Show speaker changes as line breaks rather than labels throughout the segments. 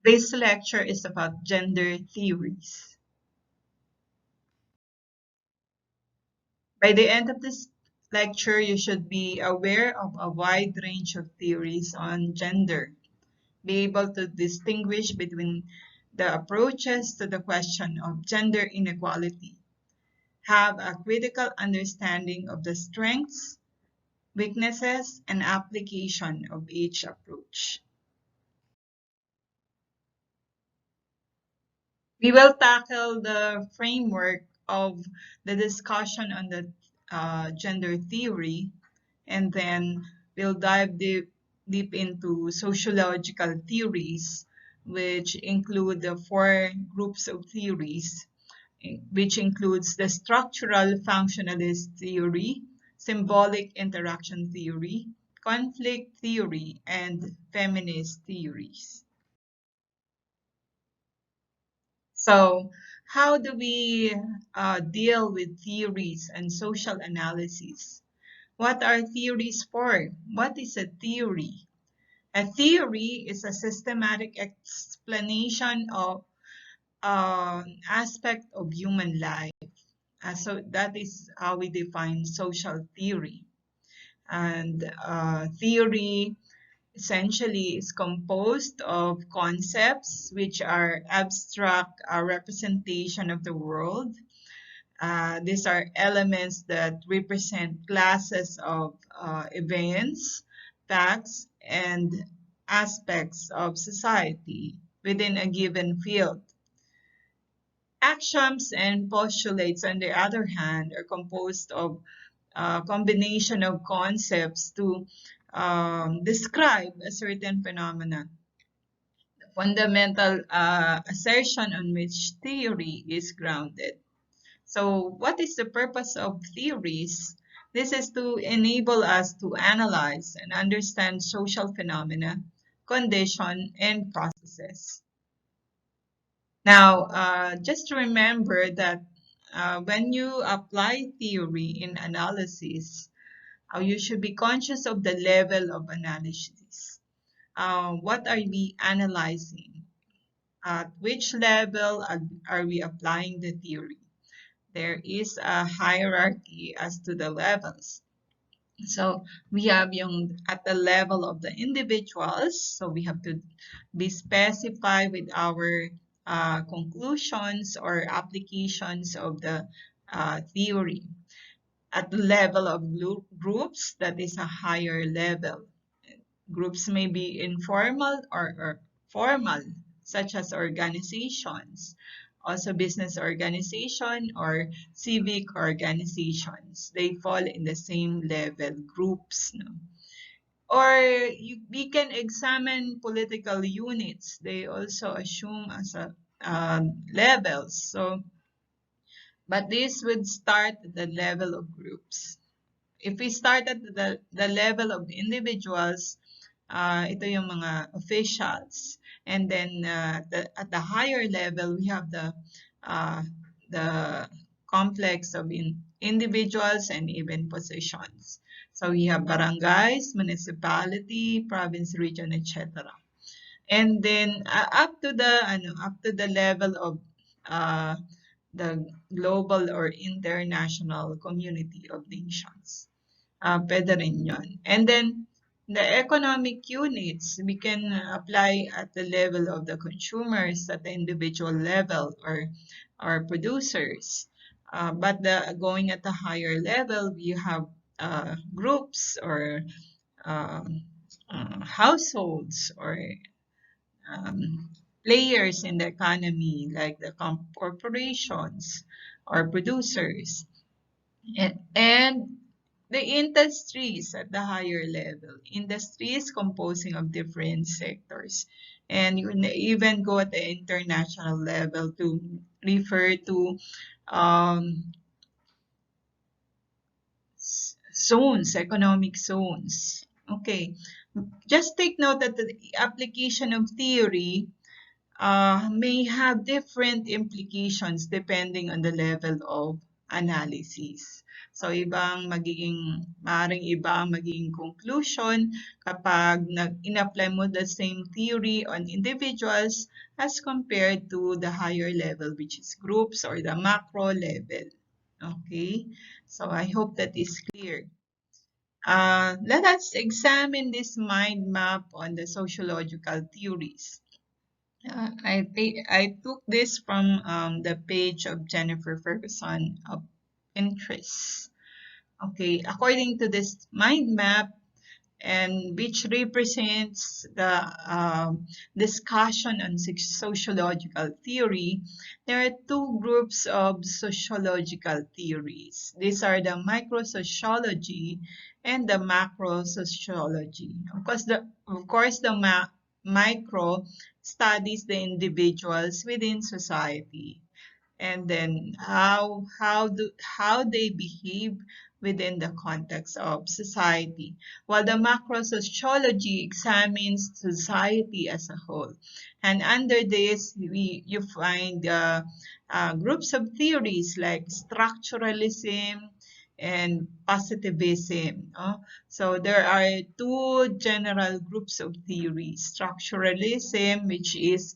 This lecture is about gender theories. By the end of this lecture, you should be aware of a wide range of theories on gender, be able to distinguish between the approaches to the question of gender inequality, have a critical understanding of the strengths, weaknesses, and application of each approach. We will tackle the framework of the discussion on the gender theory, and then we'll dive deep into sociological theories, which include the four groups of theories, which includes the structural functionalist theory, symbolic interaction theory, conflict theory, and feminist theories. So how do we deal with theories and social analysis? What are theories for? What is a theory? A theory is a systematic explanation of an aspect of human life. So that is how we define social theory. And theory essentially is composed of concepts which are abstract representation of the world. These are elements that represent classes of events, facts, and aspects of society within a given field. Axioms and postulates, on the other hand, are composed of a combination of concepts to describe a certain phenomenon. The fundamental assertion on which theory is grounded. So what is the purpose of theories? This is to enable us to analyze and understand social phenomena, condition, and processes. Now, just remember that when you apply theory in analysis, you should be conscious of the level of analysis. What are we analyzing? At which level are we applying the theory? There is a hierarchy as to the levels. So we have yung at the level of the individuals, so we have to be specified with our conclusions or applications of the theory. At the level of groups, that is a higher level. Groups may be informal or formal, such as organizations, also business organization or civic organizations. They fall in the same level, groups. No? Or we can examine political units. They also assume as a levels. So, but this would start at the level of groups. If we start at the level of individuals, ito yung mga officials. And then at the higher level, we have the complex of individuals and even positions. So we have barangays, municipality, province, region, etc. And then up to the level of the global or international community of nations. Pwede rin yun. And then, the economic units, we can apply at the level of the consumers, at the individual level, or producers. But going at the higher level, we have groups or households or players in the economy, like the corporations or producers. And the industries at the higher level. Industries composing of different sectors. And you can even go at the international level to refer to zones, economic zones. Okay, just take note that the application of theory may have different implications depending on the level of analysis. So, maaaring iba ang magiging conclusion kapag in-apply mo the same theory on individuals as compared to the higher level, which is groups or the macro level. Okay, so I hope that is clear. Let us examine this mind map on the sociological theories. I took this from the page of Jennifer Ferguson of Interest. Okay, according to this mind map, and which represents the discussion on sociological theory, there are two groups of sociological theories. These are the microsociology and the macrosociology. Of course, the micro studies the individuals within society, and then how they behave within the context of society, while the macrosociology examines society as a whole. And under this, you find groups of theories like structuralism and positivism. So there are two general groups of theories: structuralism, which is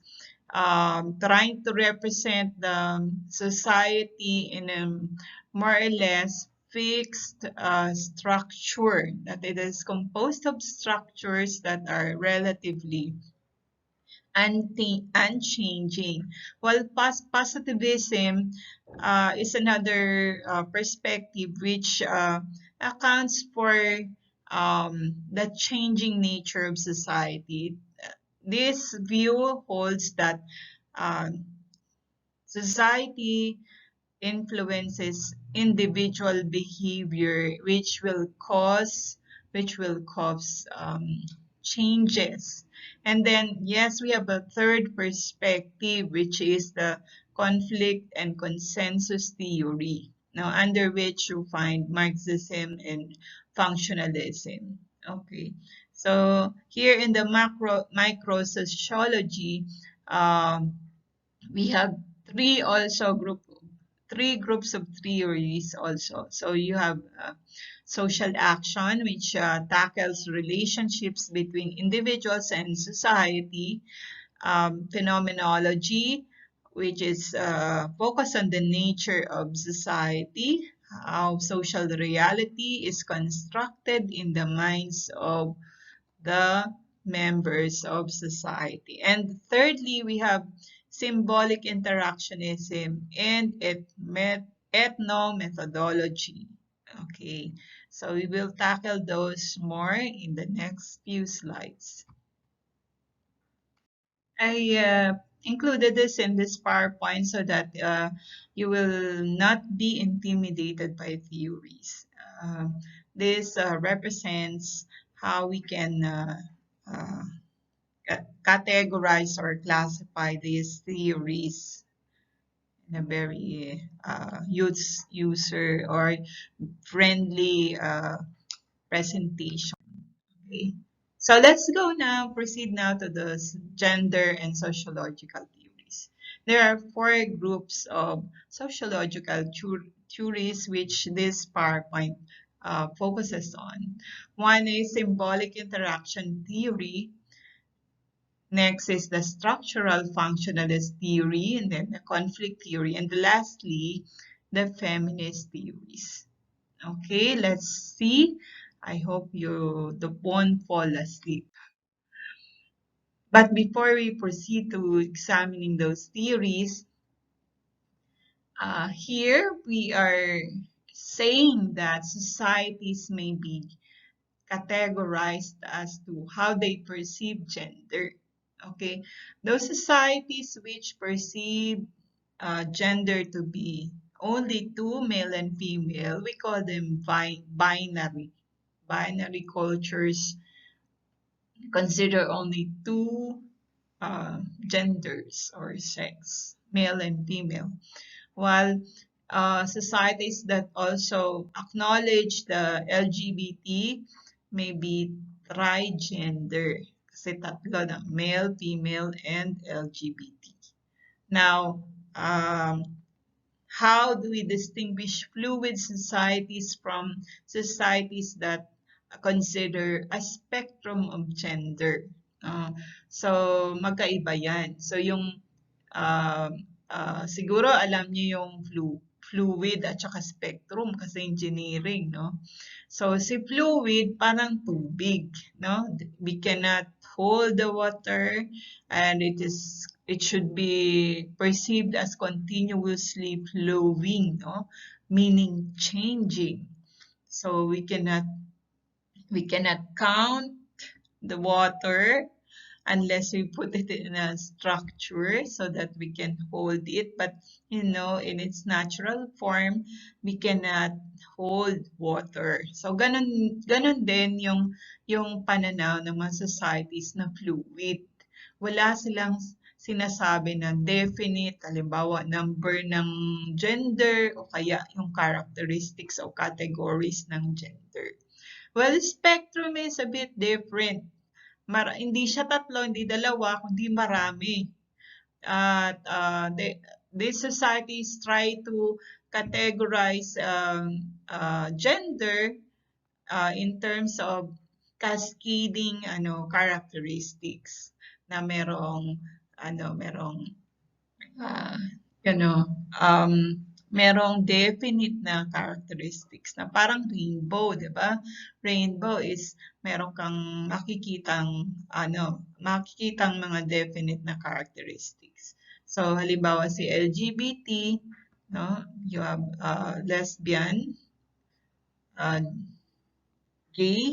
trying to represent the society in a more or less fixed structure, that it is composed of structures that are relatively unchanging. While positivism is another perspective which accounts for the changing nature of society. This view holds that um, society influences individual behavior, which will cause changes. And then, yes, we have a third perspective, which is the conflict and consensus theory, now under which you find Marxism and functionalism. Okay, so here in the micro sociology, um, we have three groups of theories also. So you have social action, which tackles relationships between individuals and society; phenomenology, which is focused on the nature of society, how social reality is constructed in the minds of the members of society. And thirdly, we have symbolic interactionism and ethno-methodology. Okay, so we will tackle those more in the next few slides. I included this in this PowerPoint so that you will not be intimidated by theories. This represents how we can uh, categorize or classify these theories in a very user or friendly presentation. Okay. So let's proceed now to the gender and sociological theories. There are four groups of sociological theories which this PowerPoint focuses on. One is symbolic interaction theory. Next is the structural functionalist theory, and then the conflict theory, and lastly, the feminist theories. Okay, let's see. I hope you won't fall asleep. But before we proceed to examining those theories, here we are saying that societies may be categorized as to how they perceive gender. Okay, those societies which perceive gender to be only two, male and female, we call them binary. Binary cultures consider only two genders or sex, male and female. While societies that also acknowledge the LGBT may be trigender, kasi tatlo na, male, female, and LGBT. Now, how do we distinguish fluid societies from societies that consider a spectrum of gender? So, magkaiba yan. So, yung um, siguro alam niyo yung fluid at saka spectrum kasi engineering, no? So, si fluid parang tubig, no? We cannot hold the water and it should be perceived as continuously flowing, no? Meaning changing. So, we cannot count the water unless we put it in a structure so that we can hold it. But, in its natural form, we cannot hold water. So, ganun din yung pananaw ng mga societies na fluid. Wala silang sinasabi na definite, halimbawa, number ng gender o kaya yung characteristics o categories ng gender. Well, spectrum is a bit different. Hindi siya tatlo, hindi dalawa, kundi marami. At these societies try to categorize gender in terms of cascading characteristics na merong ah, um, merong definite na characteristics na parang rainbow, 'di ba? Rainbow is meron kang makikitang mga definite na characteristics. So halimbawa si LGBT, no? You have lesbian, gay,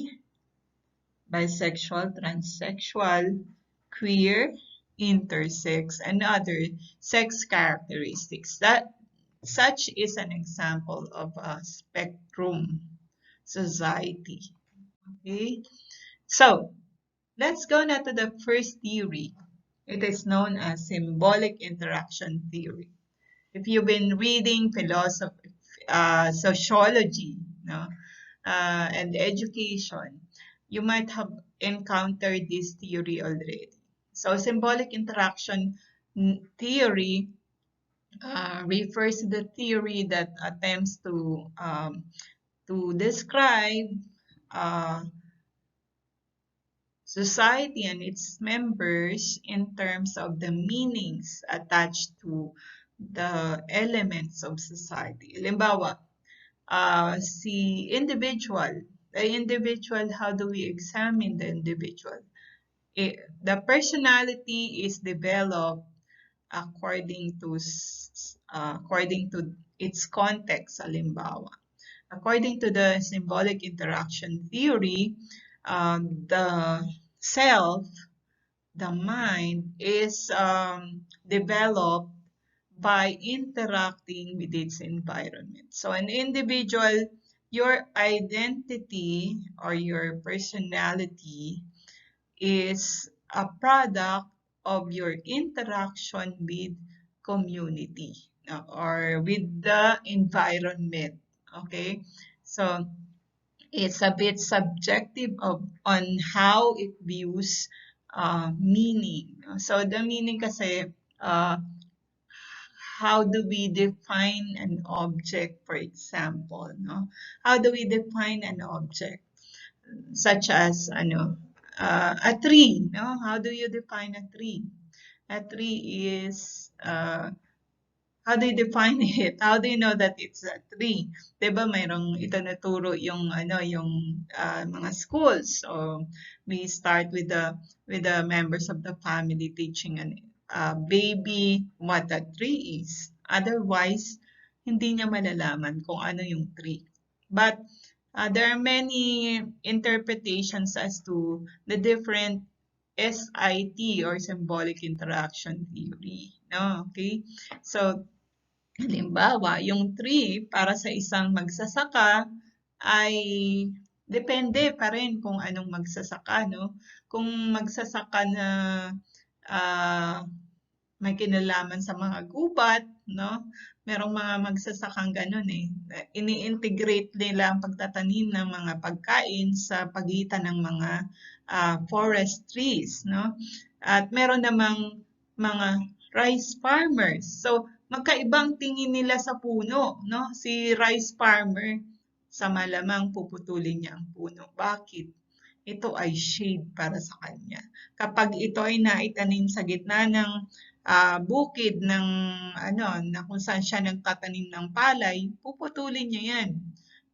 bisexual, transsexual, queer, intersex, and other sex characteristics. Such is an example of a spectrum society. Okay, so let's go now to the first theory. It is known as symbolic interaction theory. If you've been reading philosophy, sociology, no, and education, you might have encountered this theory already. So symbolic interaction theory refers to the theory that attempts to describe society and its members in terms of the meanings attached to the elements of society. Halimbawa, the individual, how do we examine the individual? The personality is developed according to its context, halimbawa. According to the symbolic interaction theory, the self, the mind, is developed by interacting with its environment. So an individual, your identity or your personality is a product of your interaction with community or with the environment. Okay, so it's a bit subjective on how it views meaning. So the meaning kasi, how do we define an object, for example, no? How do we define an object? Such as, a tree, no? How do you define a tree? A tree is, how do you define it? How do you know that it's a tree? Diba mayroong itinuturo yung mga schools. So we start with the members of the family teaching baby what a tree is. Otherwise, hindi niya malalaman kung ano yung tree. But there are many interpretations as to the different SIT or symbolic interaction theory. No? Okay? So, halimbawa, yung tree para sa isang magsasaka ay depende pa rin kung anong magsasaka, no? Kung magsasaka na may kinalaman sa mga gubat, no? Merong mga magsasakang ganun eh. Ini-integrate nila ang pagtatanim ng mga pagkain sa pagitan ng mga forest trees, no? At meron namang mga rice farmers. So, magkaibang tingin nila sa puno, no? Si rice farmer, sa malamang puputulin niya ang puno. Bakit? Ito ay shade para sa kanya. Kapag ito ay naitanim sa gitna ng bukid ng na kung saan siya nagtatanim ng palay, puputulin niya yan.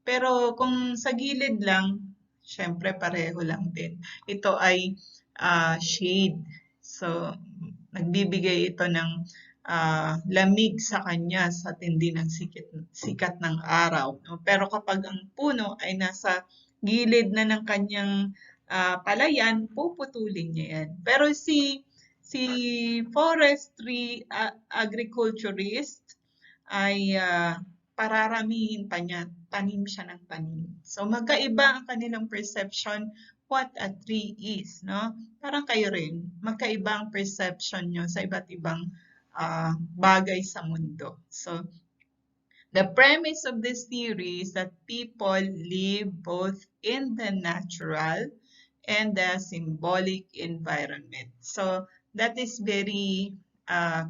Pero kung sa gilid lang, syempre pareho lang din. Ito ay shade. So, nagbibigay ito ng lamig sa kanya sa tindi ng sikat ng araw. No? Pero kapag ang puno ay nasa gilid na ng kanyang palayan, puputulin niya yan. Pero si forestry agriculturist ay pararamihin pa niya, tanim siya ng tanim. So magkaiba ang kanilang perception what a tree is, no? Parang kayo rin, magkaiba ang perception nyo sa iba't ibang bagay sa mundo. So the premise of this theory is that people live both in the natural and the symbolic environment. So that is very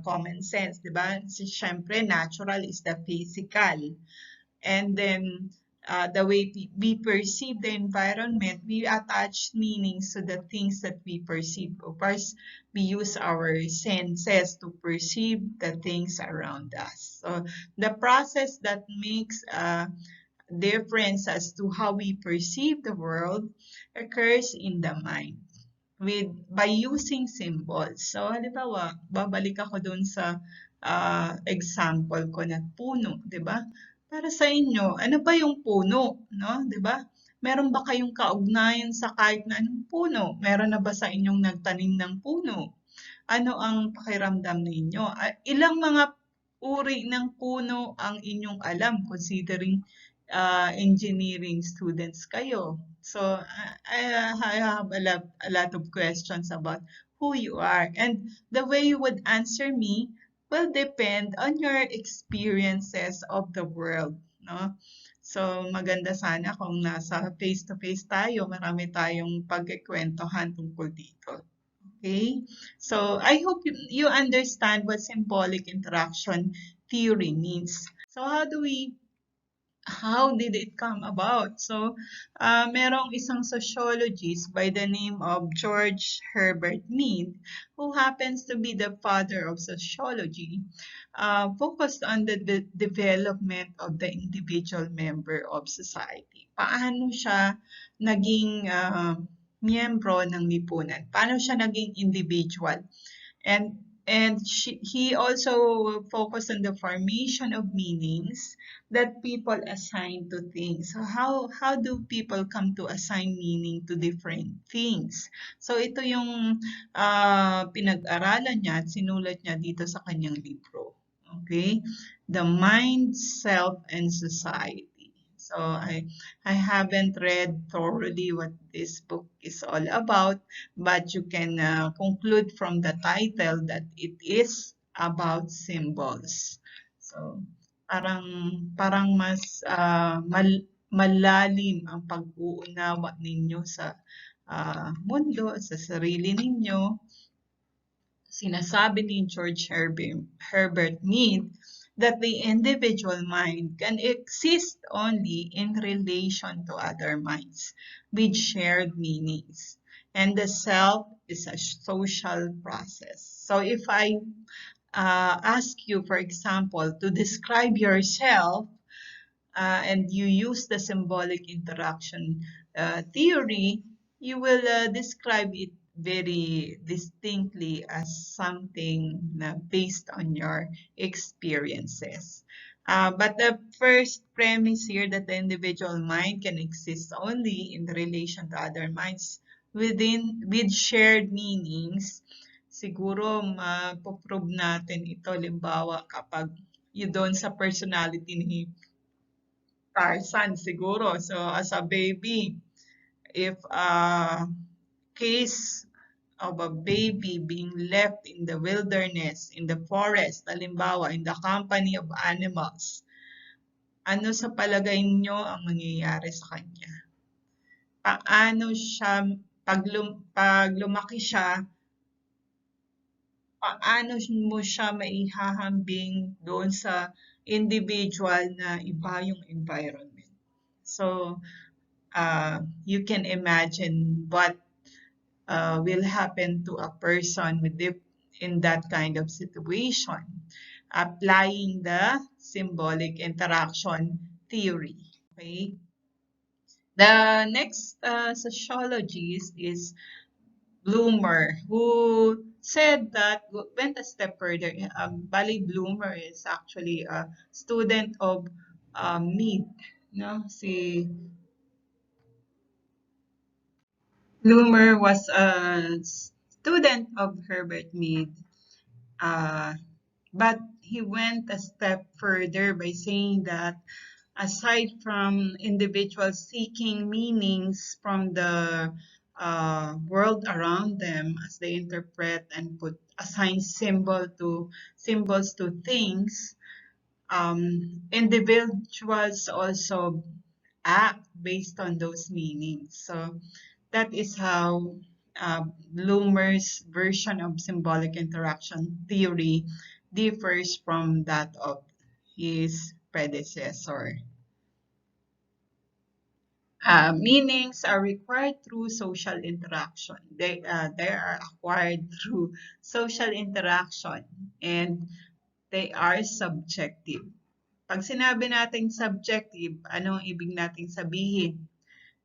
common sense, di ba? Siyempre, natural is the physical. And then the way we perceive the environment, we attach meanings to the things that we perceive. Of course, we use our senses to perceive the things around us. So the process that makes a difference as to how we perceive the world occurs in the mind by using symbols. So halimbawa, babalik ako dun sa example ko na puno, 'di ba? Para sa inyo, ano ba yung puno, no? 'Di ba? Meron ba kayong kaugnayan sa kahit na anong puno? Meron na ba sa inyong nagtanim ng puno? Ano ang pakiramdam ninyo? Ilang mga uri ng puno ang inyong alam considering engineering students kayo? So I have a lot of questions about who you are. And the way you would answer me will depend on your experiences of the world, no? So maganda sana kung nasa face-to-face tayo, marami tayong pagkikwentuhan tungkol dito. Okay? So I hope you understand what symbolic interaction theory means. So how did it come about? So, merong isang sociologist by the name of George Herbert Mead, who happens to be the father of sociology, focused on the development of the individual member of society. Paano siya naging miyembro ng lipunan? Paano siya naging individual? And he also focused on the formation of meanings that people assign to things. So how do people come to assign meaning to different things? So ito yung pinag-aralan niya at sinulat niya dito sa kanyang libro. Okay? The Mind, Self, and Society. So I haven't read thoroughly what this book is all about, but you can conclude from the title that it is about symbols. So parang mas malalim ang pag-uunawa ninyo sa mundo, sa sarili ninyo. Sinasabi ni George Herbert Mead that the individual mind can exist only in relation to other minds with shared meanings. And the self is a social process. So if I ask you, for example, to describe yourself, and you use the symbolic interaction theory, you will describe it very distinctly as something based on your experiences. But the first premise here that the individual mind can exist only in relation to other minds with shared meanings, siguro mapoprove natin ito limbawa kapag yun doon sa personality ni Tarzan siguro. So as a baby, if a case of a baby being left in the wilderness, in the forest, halimbawa, in the company of animals, ano sa palagay niyo ang mangyayari sa kanya? Paano siya, pag lumaki siya, paano mo siya maihahambing doon sa individual na iba yung environment. So, you can imagine what will happen to a person in that kind of situation, applying the symbolic interaction theory. Okay. The next sociologist is Bloomer, who said that went a step further. Bali Bloomer is actually a student of Mead. No, si Bloomer was a student of Herbert Mead, uh, but he went a step further by saying that aside from individuals seeking meanings from the world around them as they interpret and assign symbols to things, individuals also act based on those meanings. So that is how uh, Bloomer's version of symbolic interaction theory differs from that of his predecessor. Meanings are required through social interaction. They are acquired through social interaction and they are subjective. Pag sinabi nating subjective, anong ibig nating sabihin?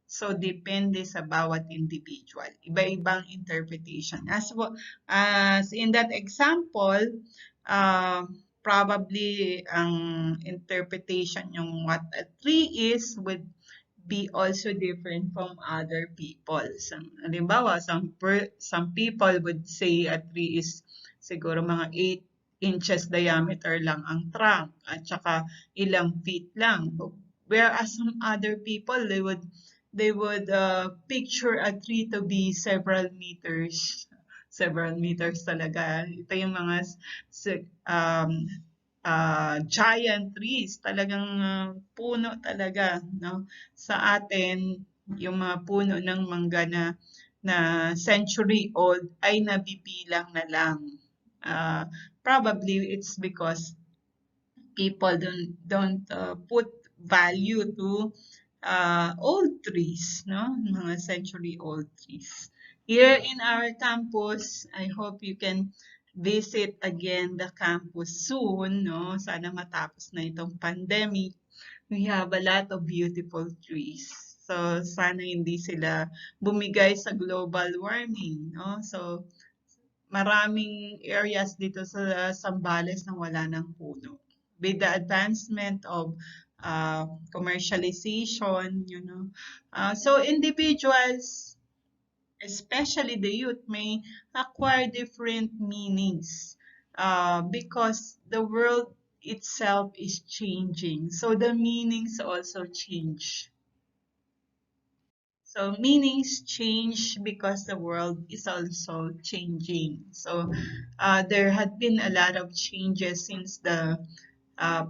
So, depende sa bawat individual. Iba-ibang interpretation. As in that example, probably ang interpretation yung what a tree is would be also different from other people. Halimbawa, some people would say a tree is siguro mga 8 inches diameter lang ang trunk at saka ilang feet lang. Whereas some other people, they would picture a tree to be several meters talaga. Ito yung mga um, giant trees, talagang puno talaga, no? Sa atin, yung mga puno ng mangga na century old ay nabibilang na lang. Probably it's because people don't put value to old trees, no? Mga century old trees. Here in our campus, I hope you can visit again the campus soon, no? Sana matapos na itong pandemic. We have a lot of beautiful trees. So, sana hindi sila bumigay sa global warming, no? So, maraming areas dito sa Zambales na wala ng puno. With the advancement of commercialization, so individuals, especially the youth, may acquire different meanings because the world itself is changing. So the meanings also change. So meanings change because the world is also changing. So there had been a lot of changes since the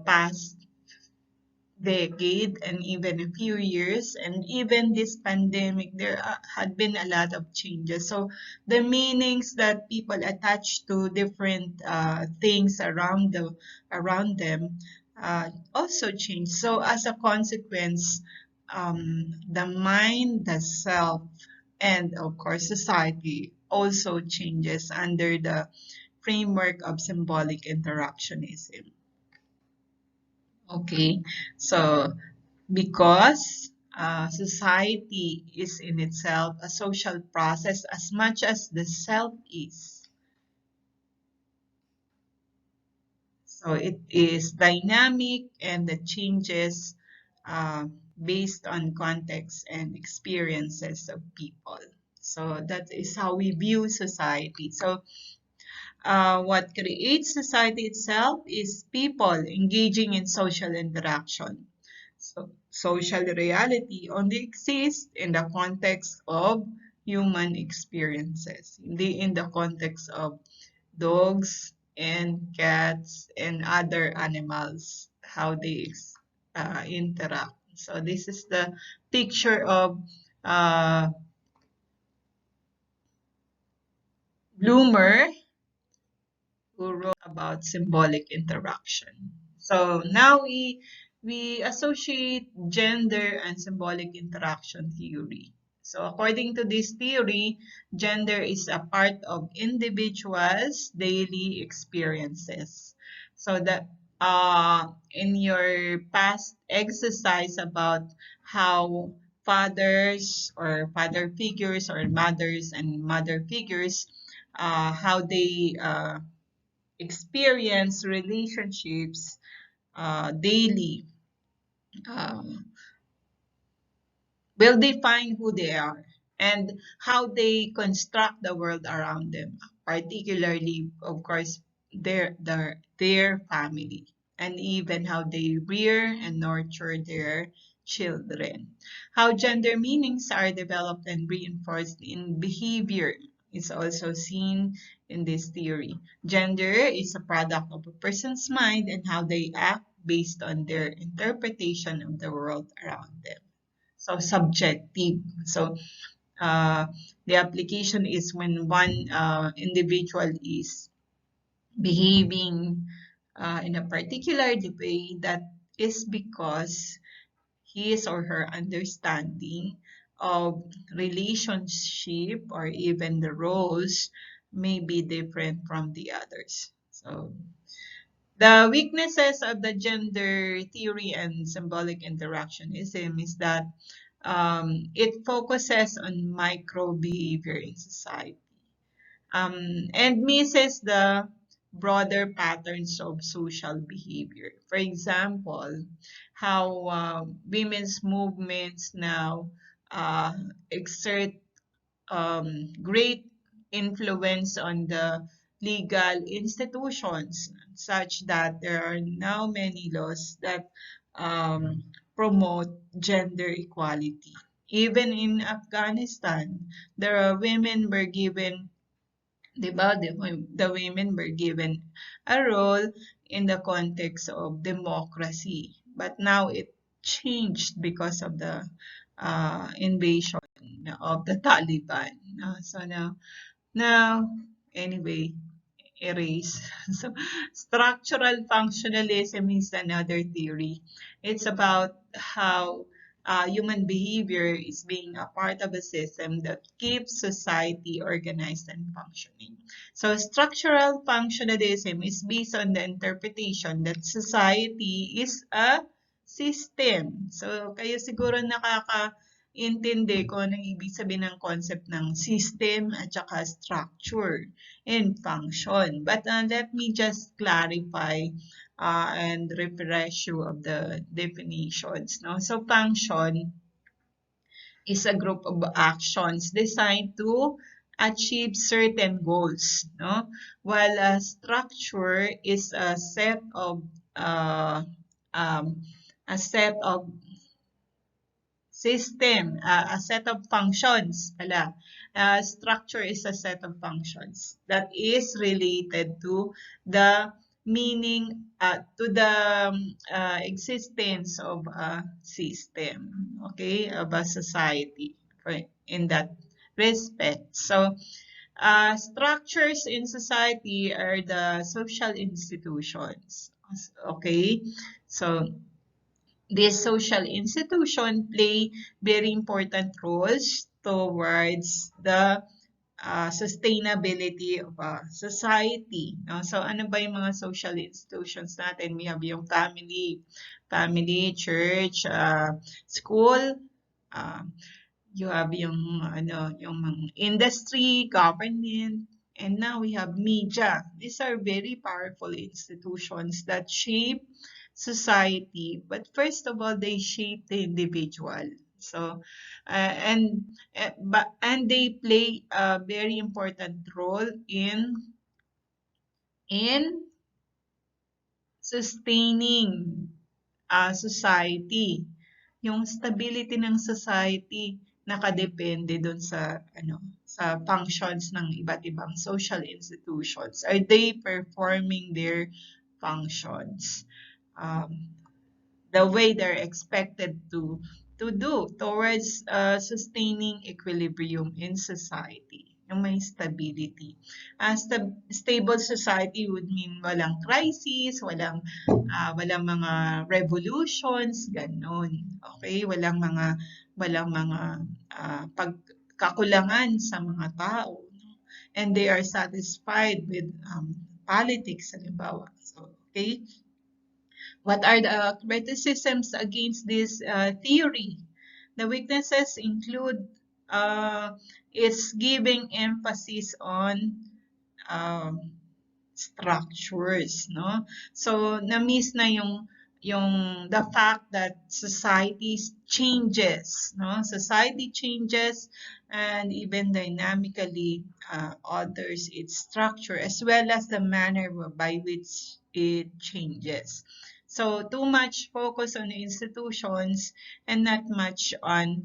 past decade and even a few years, and even this pandemic there had been a lot of changes. So the meanings that people attach to different things around them also change. So as a consequence, the mind, the self, and of course society also changes under the framework of symbolic interactionism. Okay, so because society is in itself a social process as much as the self is. So it is dynamic and the changes based on context and experiences of people. So that is how we view society. So what creates society itself is people engaging in social interaction. So social reality only exists in the context of human experiences, hindi in the context of dogs and cats and other animals, how they interact. So this is the picture of Bloomer who wrote about symbolic interaction. So now we associate gender and symbolic interaction theory. So according to this theory, gender is a part of individuals' daily experiences. So that in your past exercise about how fathers or father figures or mothers and mother figures how they experience relationships daily um, will define who they are and how they construct the world around them, particularly, of course, their family, and even how they rear and nurture their children. How gender meanings are developed and reinforced in behavior is also seen in this theory. Gender is a product of a person's mind and how they act based on their interpretation of the world around them. So subjective. So uh, the application is when one individual is behaving in a particular way, that is because his or her understanding of relationship or even the roles may be different from the others. So the weaknesses of the gender theory and symbolic interactionism is that it focuses on micro behavior in society and misses the broader patterns of social behavior. For example, how women's movements now exert great influence on the legal institutions, such that there are now many laws that um, promote gender equality. Even in Afghanistan, there are women were given, di ba, the women were given a role in the context of democracy. But now it changed because of the invasion of the Taliban. Now, anyway, erase. So, structural functionalism is another theory. It's about how human behavior is being a part of a system that keeps society organized and functioning. So, structural functionalism is based on the interpretation that society is a system. So, kayo siguro intindi kung anong ibig sabihin ng concept ng system at saka structure and function. But let me just clarify and refresh you of the definitions. No? So function is a group of actions designed to achieve certain goals. No? While a structure is uh, um, a set of system, a set of functions. Structure is a set of functions that is related to the meaning, to the existence of a system, okay, of a society in that respect. So, structures in society are the social institutions, okay? So, these social institutions play very important roles towards the sustainability of a society. No? So, ano ba yung mga social institutions natin? We have yung church, school, uh, you have yung yung industry, government, and now we have media. These are very powerful institutions that shape society, but first of all, they shape the individual. So, and they play a very important role in sustaining society. Yung stability ng society nakadepende dun sa sa functions ng iba't ibang social institutions. Are they performing their functions the way they're expected to do towards sustaining equilibrium in society? yung may stability. Stable society would mean walang crisis, walang mga revolutions, ganon. Okay, walang mga pagkakulangan sa mga tao, no? And they are satisfied with politics, halimbawa. So, okay, what are the criticisms against this theory? The weaknesses include it's giving emphasis on um, structures, no? So, na-miss na yung the fact that society changes, no? Society changes and even dynamically alters its structure as well as the manner by which it changes. So, too much focus on institutions and not much on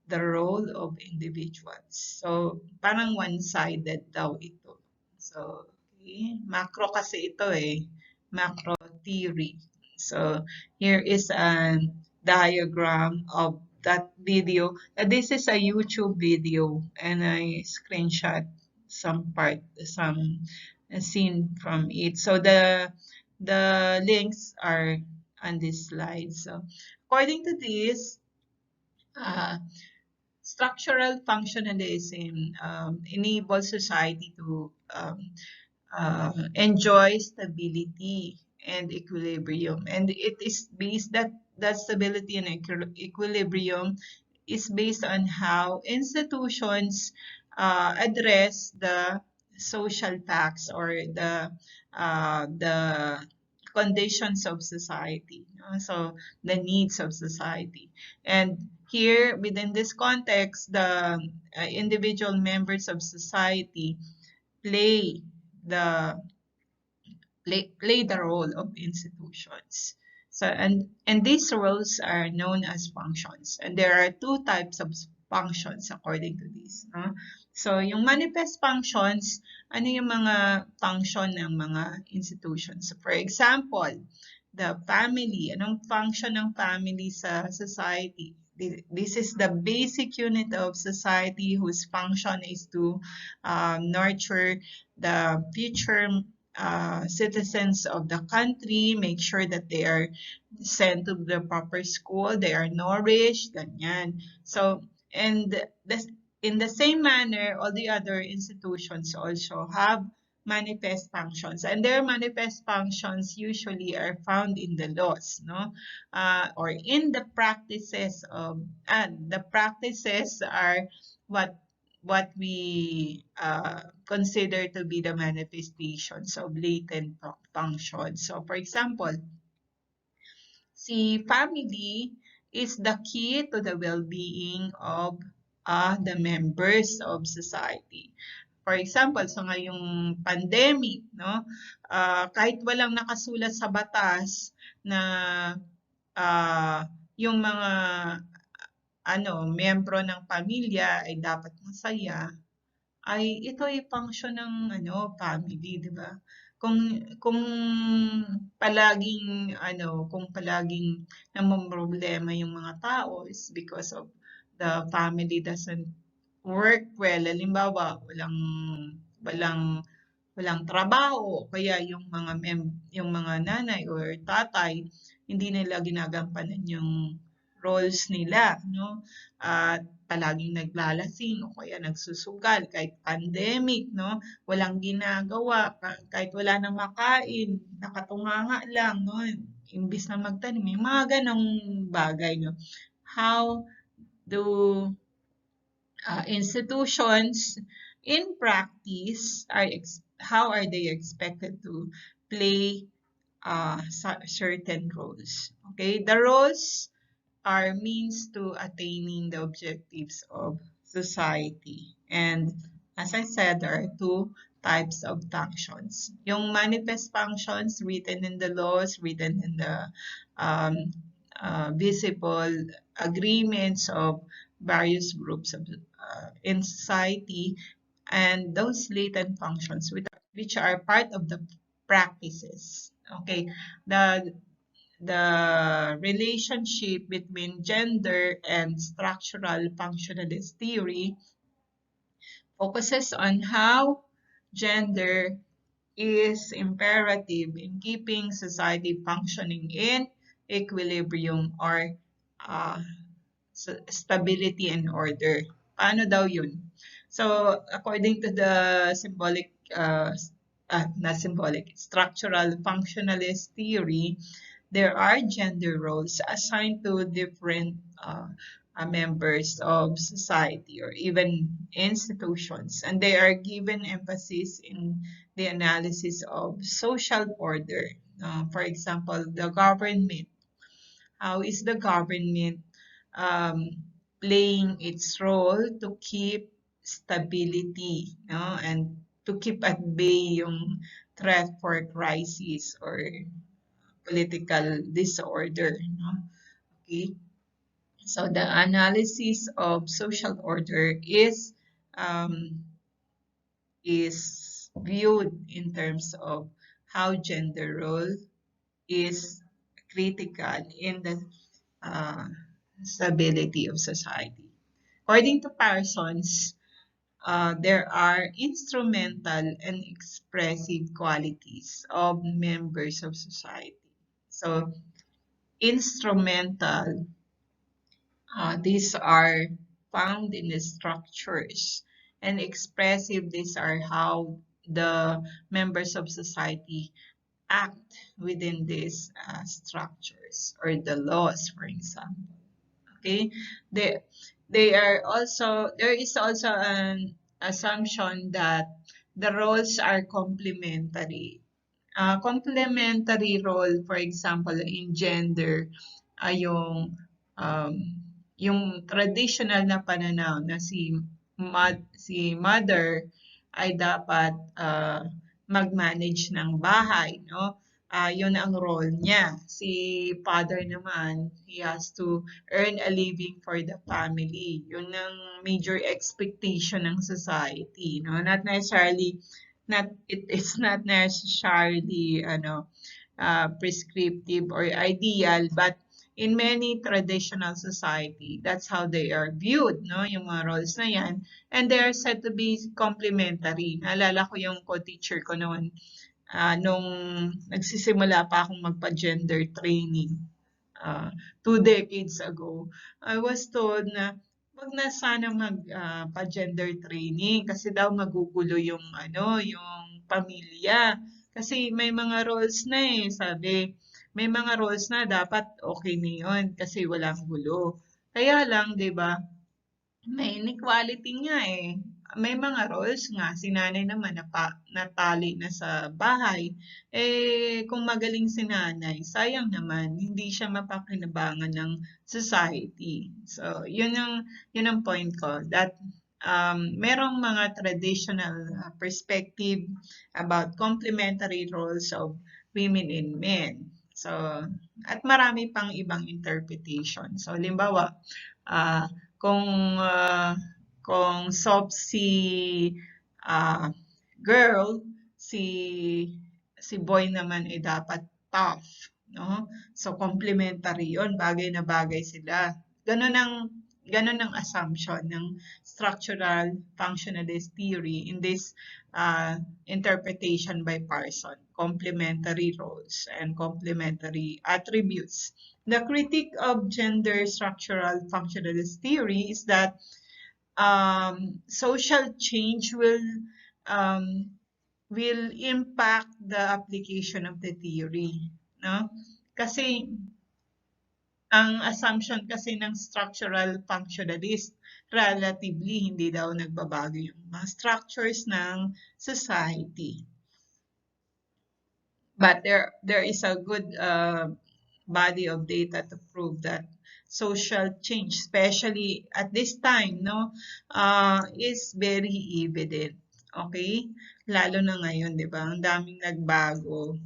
the role of individuals. So, parang one-sided daw ito. So, okay. Macro kasi ito eh. Macro theory. So, here is a diagram of that video. This is a YouTube video and I screenshot some scene from it. So, the links are on this slide. So, according to this, uh, structural functionalism enables society to enjoy stability and equilibrium. And it is based that stability and equilibrium is based on how institutions address the social facts or the conditions of society, so the needs of society. And here, within this context, the individual members of society play the play the role of institutions. So and these roles are known as functions. And there are two types of functions according to this. No? So yung manifest functions, ano yung mga function ng mga institutions? So, for example, the family. Anong function ng family sa society? This is the basic unit of society whose function is to nurture the future citizens of the country, make sure that they are sent to the proper school, they are nourished, ganyan. So, and in the same manner, all the other institutions also have manifest functions, and their manifest functions usually are found in the laws, no, or in the practices of, and the practices are what we consider to be the manifestations of latent functions. So, for example, si family is the key to the well-being of the members of society. For example, sa ngayong pandemic, no, kahit walang nakasulat sa batas na yung mga miyembro ng pamilya ay dapat masaya, ay ito ay function ng family, 'di ba? Kung palaging namomroblema yung mga tao is because of the family doesn't work well. Halimbawa, walang walang trabaho, kaya yung mga nanay or tatay hindi nila ginagampanan yung roles nila, no? At palaging naglalasing o kaya nagsusugal kahit pandemic, no? Walang ginagawa, kahit wala nang makain, nakatunganga lang, no? Imbis na magtanim, may mga ganong bagay, no? How do institutions in practice how are they expected to play certain roles? Okay, the roles are means to attaining the objectives of society. And as I said, there are two types of functions. Yung manifest functions written in the laws, written in the visible agreements of various groups in society, and those latent functions which are part of the practices. Okay, the relationship between gender and structural functionalist theory focuses on how gender is imperative in keeping society functioning in equilibrium or uh, stability and order. Paano daw yun? So, according to the not symbolic, structural functionalist theory, there are gender roles assigned to different members of society or even institutions, and they are given emphasis in the analysis of social order. For example, the government. How is the government um, playing its role to keep stability, no? And to keep at bay yung threat for crisis or political disorder, no? Okay. So the analysis of social order um, is viewed in terms of how gender role is critical in the uh, stability of society. According to Parsons, there are instrumental and expressive qualities of members of society. So, instrumental, these are found in the structures, and expressive, these are how the members of society act within these structures or the laws, for example. Okay, they they are also there is also an assumption that the roles are complementary. Complementary role, for example, in gender, ay um, yung traditional na pananaw na si mother ay dapat mag-manage ng bahay, no? Yun ang role niya. Si father naman, he has to earn a living for the family. Yun ang major expectation ng society, no? It is not necessarily prescriptive or ideal, but in many traditional society, that's how they are viewed, no? Yung mga roles na yan. And they are said to be complementary. Naalala ko yung co-teacher ko noon, nung nagsisimula pa akong magpa-gender training, 2 decades ago, I was told na wag na sana pa-gender training kasi daw magugulo yung pamilya. Kasi may mga roles na sabi. May mga roles na dapat okay na yun kasi walang gulo. Kaya lang, 'di ba? May inequality nga May mga roles nga, si nanay naman natali na sa bahay. Kung magaling si nanay, sayang naman, hindi siya mapakinabangan ng society. So, yun ang point ko, that merong mga traditional perspective about complementary roles of women and men. So, at marami pang ibang interpretation. So, halimbawa, ah, kung ah, kung soft si ah, girl, si si boy naman ay dapat tough, no? So complementary 'yon, bagay na bagay sila. Ganun ang assumption ng structural functionalist theory in this interpretation by Parson, complementary roles and complementary attributes. The critique of gender structural functionalist theory is that social change um, will impact the application of the theory, no? Kasi ang assumption kasi ng structural functionalist, relatively hindi daw nagbabago yung mga structures ng society. But there is a good body of data to prove that social change, especially at this time, no, is very evident. Okay? Lalo na ngayon, di ba? Ang daming nagbago.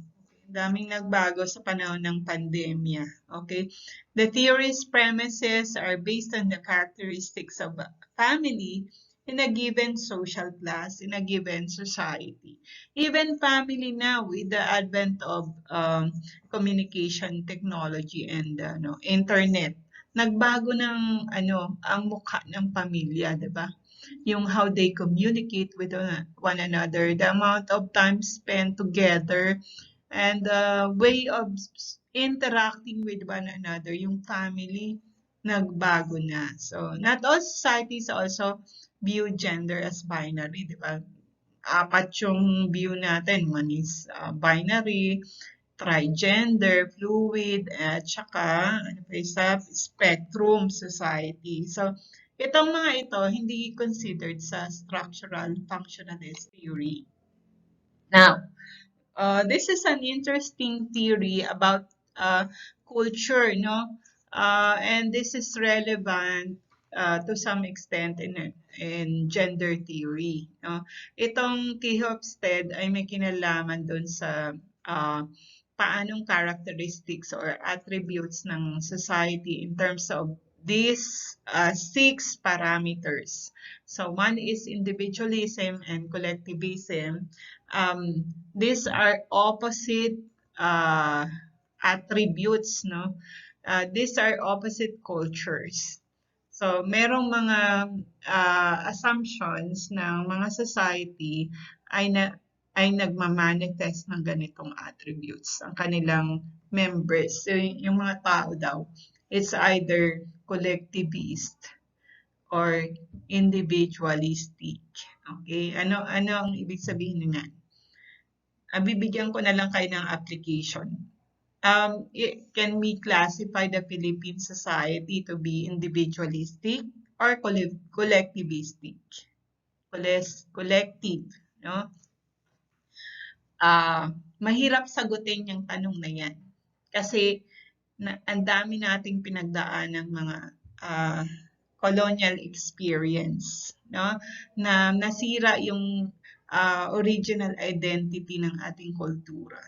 Daming nagbago sa panahon ng pandemya. Okay? The theory's premises are based on the characteristics of a family in a given social class, in a given society. Even family now, with the advent of communication technology and internet, nagbago ng ang mukha ng pamilya, 'di ba? yung how they communicate with one another, the amount of time spent together, and the way of interacting with one another, yung family, nagbago na. So, not all societies also view gender as binary, di ba? Apat yung view natin. One is binary, trigender, fluid, at saka ano pa isa, spectrum society. So, itong mga ito hindi considered sa structural functionalist theory. Now, this is an interesting theory about culture, no? And this is relevant to some extent in gender theory, no? Itong T. Hofstede ay may kinalaman dun sa paanong characteristics or attributes ng society in terms of these 6 parameters. So one is individualism and collectivism. These are opposite attributes, no? These are opposite cultures. So, merong mga assumptions ng mga society ay nagmamanifest ng ganitong attributes ang kanilang members. So, yung mga tao daw, it's either collectivist or individualistic. Okay? Ano ang ibig sabihin niyan? Bibigyan ko na lang kayo ng application. Can we classify the Philippine society to be individualistic or collectivistic? Collective, no? Mahirap sagutin yung tanong na yan. Kasi ang dami nating pinagdaan ng mga colonial experience, no? Na nasira yung original identity ng ating kultura.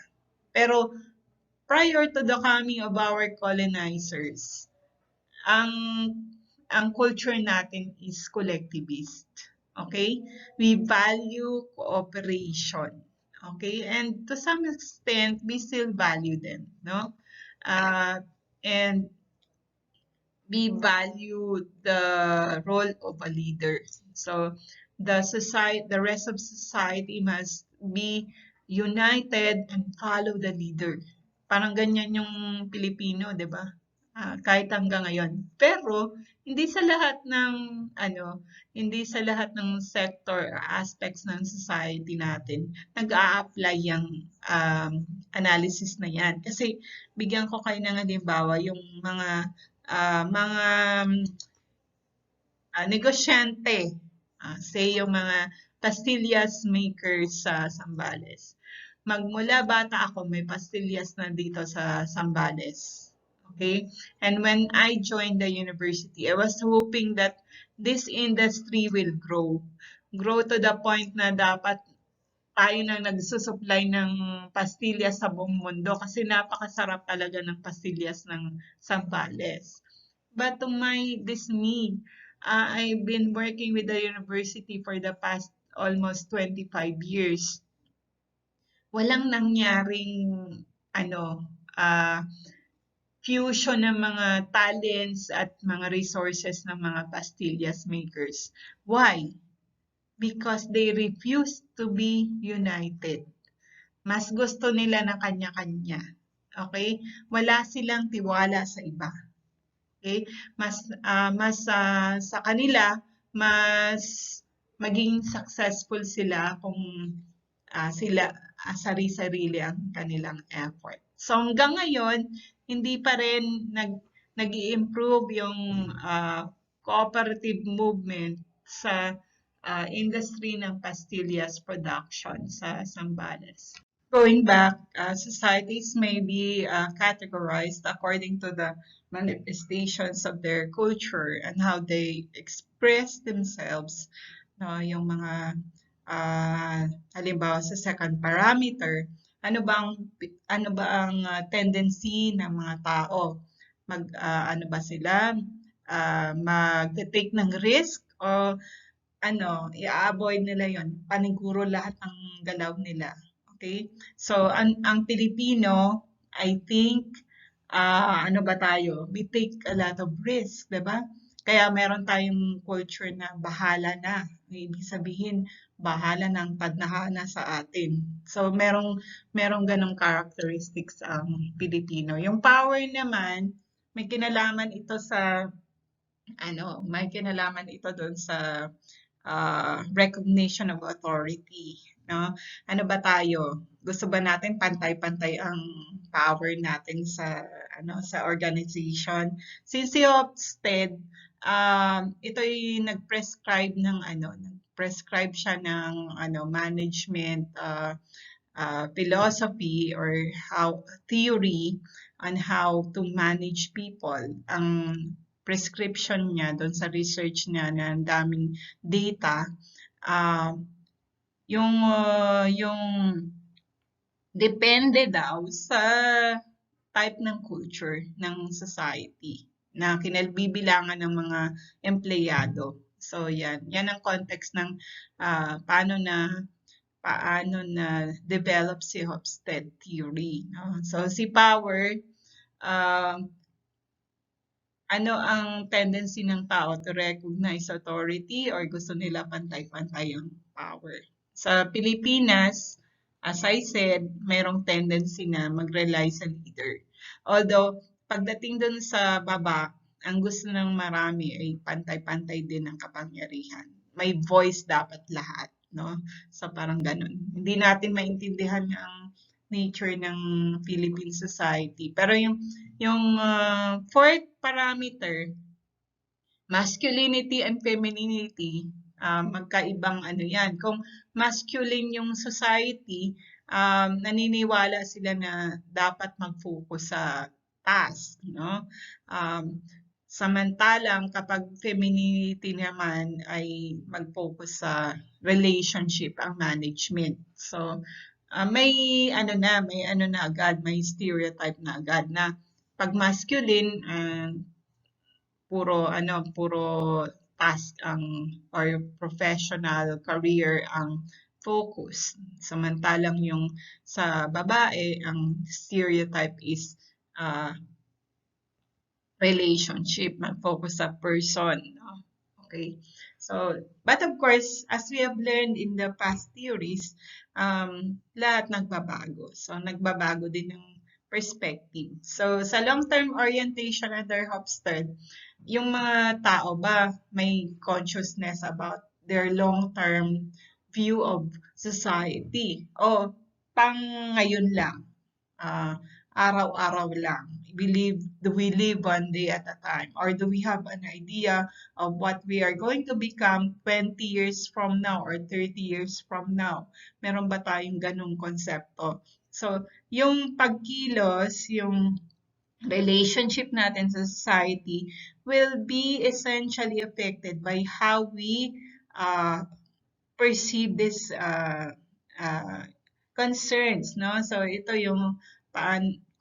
Pero prior to the coming of our colonizers, ang culture natin is collectivist. Okay? We value cooperation. Okay? And to some extent, we still value them, no? And we value the role of a leader. So the rest of society must be united and follow the leader. Parang ganyan yung Pilipino, 'di ba? Kahit hanggang ngayon. Pero hindi sa lahat ng sector or aspects ng society natin nag-a-apply yung analysis na yan. Kasi bigyan ko kayo ng halimbawa yung mga negosyante, say yung mga pastillas makers sa Zambales. Magmula bata ako, may pastillas na dito sa Zambales. Okay? And when I joined the university, I was hoping that this industry will grow. Grow to the point na dapat tayo na nagsusupply ng pastillas sa buong mundo kasi napakasarap talaga ng pastillas ng Zambales. But to my dismay, I've been working with the university for the past almost 25 years. Walang nangyaring fusion ng mga talents at mga resources ng mga pastillas makers. Why? Because they refuse to be united. Mas gusto nila na kanya-kanya. Okay? Wala silang tiwala sa iba. Okay? Sa kanila, mas maging successful sila kung sila sari-sarili ang kanilang effort. So hanggang ngayon, hindi pa rin nag-i-improve yung cooperative movement sa industry ng pastillas production sa Zambales. Going back, societies may be categorized according to the manifestations of their culture and how they express themselves. Yung mga halimbawa sa second parameter, ano ba ang tendency ng mga tao? Ano ba sila? Mag-take ng risk o i-avoid nila yon, paniguro lahat ng galaw nila. Okay? So, ang Pilipino, I think, we take a lot of risk, diba? Kaya meron tayong culture na bahala na. Ibig sabihin, bahala ng tadhana sa atin. So merong ganong characteristics ang Pilipino. Yung power naman, may kinalaman ito sa may kinalaman ito doon sa recognition of authority, no? Ano ba tayo? Gusto ba natin pantay-pantay ang power natin sa sa organization? Si Hofstede, ito'y nag-prescribe ng nag-prescribe siya ng management philosophy or how theory on how to manage people. Ang prescription niya doon sa research niya na ang daming data, uh, yung depende daw sa type ng culture ng society na kinalbibilangan ng mga empleyado. So yan ang context ng paano na develop si Hofstede theory. No? So si Power, uh, ano ang tendency ng tao to recognize authority or gusto nila pantay-pantay ang power? Sa Pilipinas, as I said, mayroong tendency na mag-rely sa leader. Although, pagdating dun sa baba, ang gusto ng marami ay pantay-pantay din ang kapangyarihan. May voice dapat lahat, no? So parang ganun. Hindi natin maintindihan ang nature ng Philippine society. Pero yung fourth parameter, masculinity and femininity, magkaibang yan. Kung masculine yung society, naniniwala sila na dapat mag-focus sa task, no? Samantalang kapag femininity naman ay mag-focus sa relationship ang management. So, may agad, may stereotype na agad na pag masculine, puro task ang or professional career ang focus. Samantalang yung sa babae, ang stereotype is relationship, mag-focus sa person. No? Okay. So, but of course, as we have learned in the past theories, lahat nagbabago. So, nagbabago din ng perspective. So, sa long-term orientation under Hofstede, yung mga tao ba may consciousness about their long-term view of society? O pang ngayon lang? Araw-araw lang? Do we live one day at a time? Or do we have an idea of what we are going to become 20 years from now or 30 years from now? Meron ba tayong ganung konsepto? So, yung pagkilos, yung relationship natin sa society will be essentially affected by how we perceive this concerns, no? So, ito yung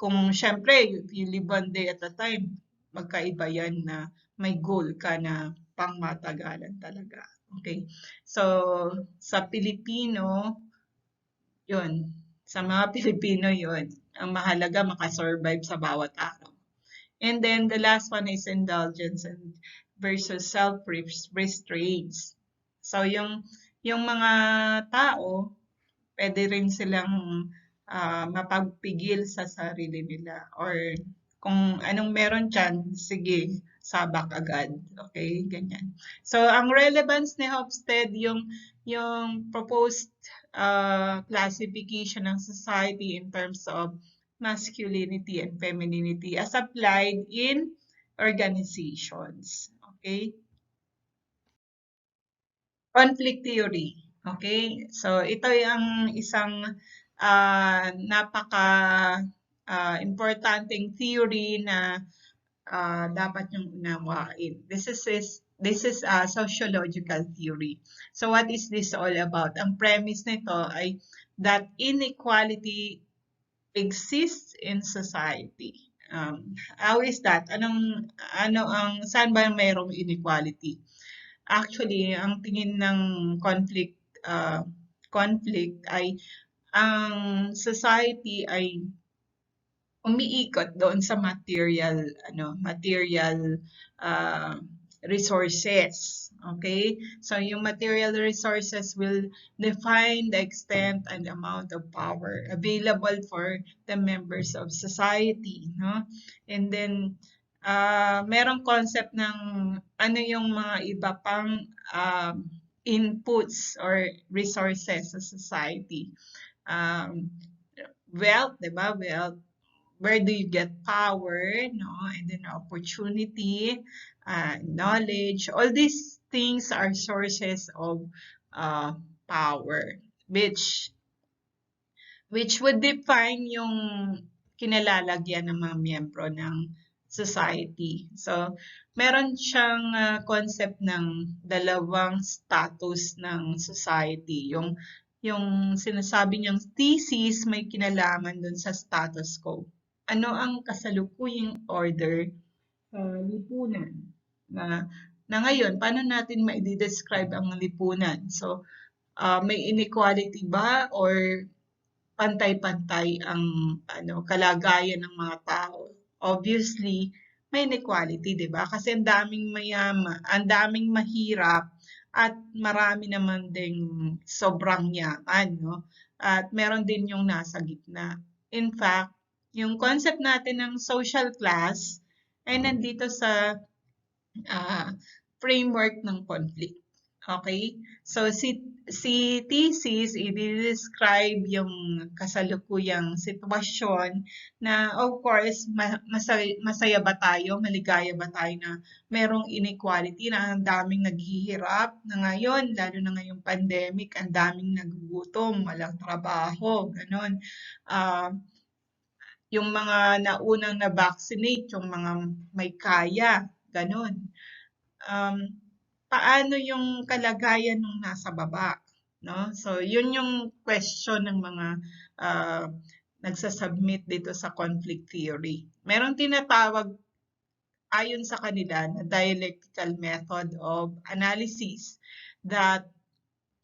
kung syempre, you live one day at a time, magkaiba yan na may goal ka na pangmatagalan talaga. Okay? So, sa Pilipino, yun. Sa mga Pilipino yun. Ang mahalaga makasurvive sa bawat araw. And then the last one is indulgence versus self-restraints. So yung mga tao, pwede rin silang mapagpigil sa sarili nila or kung anong meron dyan, sige, sabak agad. Okay, ganyan. So, ang relevance ni Hofstede, yung proposed classification ng society in terms of masculinity and femininity as applied in organizations. Okay? Conflict theory. Okay? So, ito ang isang napaka importanteng theory na dapat yung unawain. This is a sociological theory. So what is this all about? Ang premise nito ay that inequality exists in society. How is that? Saan ba mayroong inequality? Actually, ang tingin ng conflict ay ang society ay umiikot doon sa material resources. Okay? So yung material resources will define the extent and amount of power available for the members of society, no? And then merong concept ng ano yung mga iba pang inputs or resources sa society. Wealth, 'di ba? Wealth, where do you get power, no? And then opportunity, knowledge. All these things are sources of power, which would define yung kinalalagyan ng mga miyembro ng society. So, meron siyang concept ng dalawang status ng society. Yung sinasabi niyang thesis may kinalaman dun sa status quo. Ano ang kasalukuyang order sa lipunan? Na ngayon, paano natin ma-describe ang lipunan? So, may inequality ba or pantay-pantay ang kalagayan ng mga tao? Obviously, may inequality, 'di ba? Kasi ang daming mayaman, ang daming mahirap at marami naman ding sobrang yaman, no? At meron din yung nasa gitna. In fact, yung concept natin ng social class ay nandito sa framework ng conflict. Okay? So, si thesis, i-describe yung kasalukuyang sitwasyon na, of course, masaya ba tayo, maligaya ba tayo na merong inequality, na ang daming naghihirap na ngayon, lalo na ngayong pandemic, ang daming nagugutom, walang trabaho, ganon. Yung mga naunang na-vaccinate, yung mga may kaya, ganon. Paano yung kalagayan ng nasa baba, no? So, yun yung question ng mga nagsasubmit dito sa conflict theory. Merong tinatawag ayon sa kanila na dialectical method of analysis that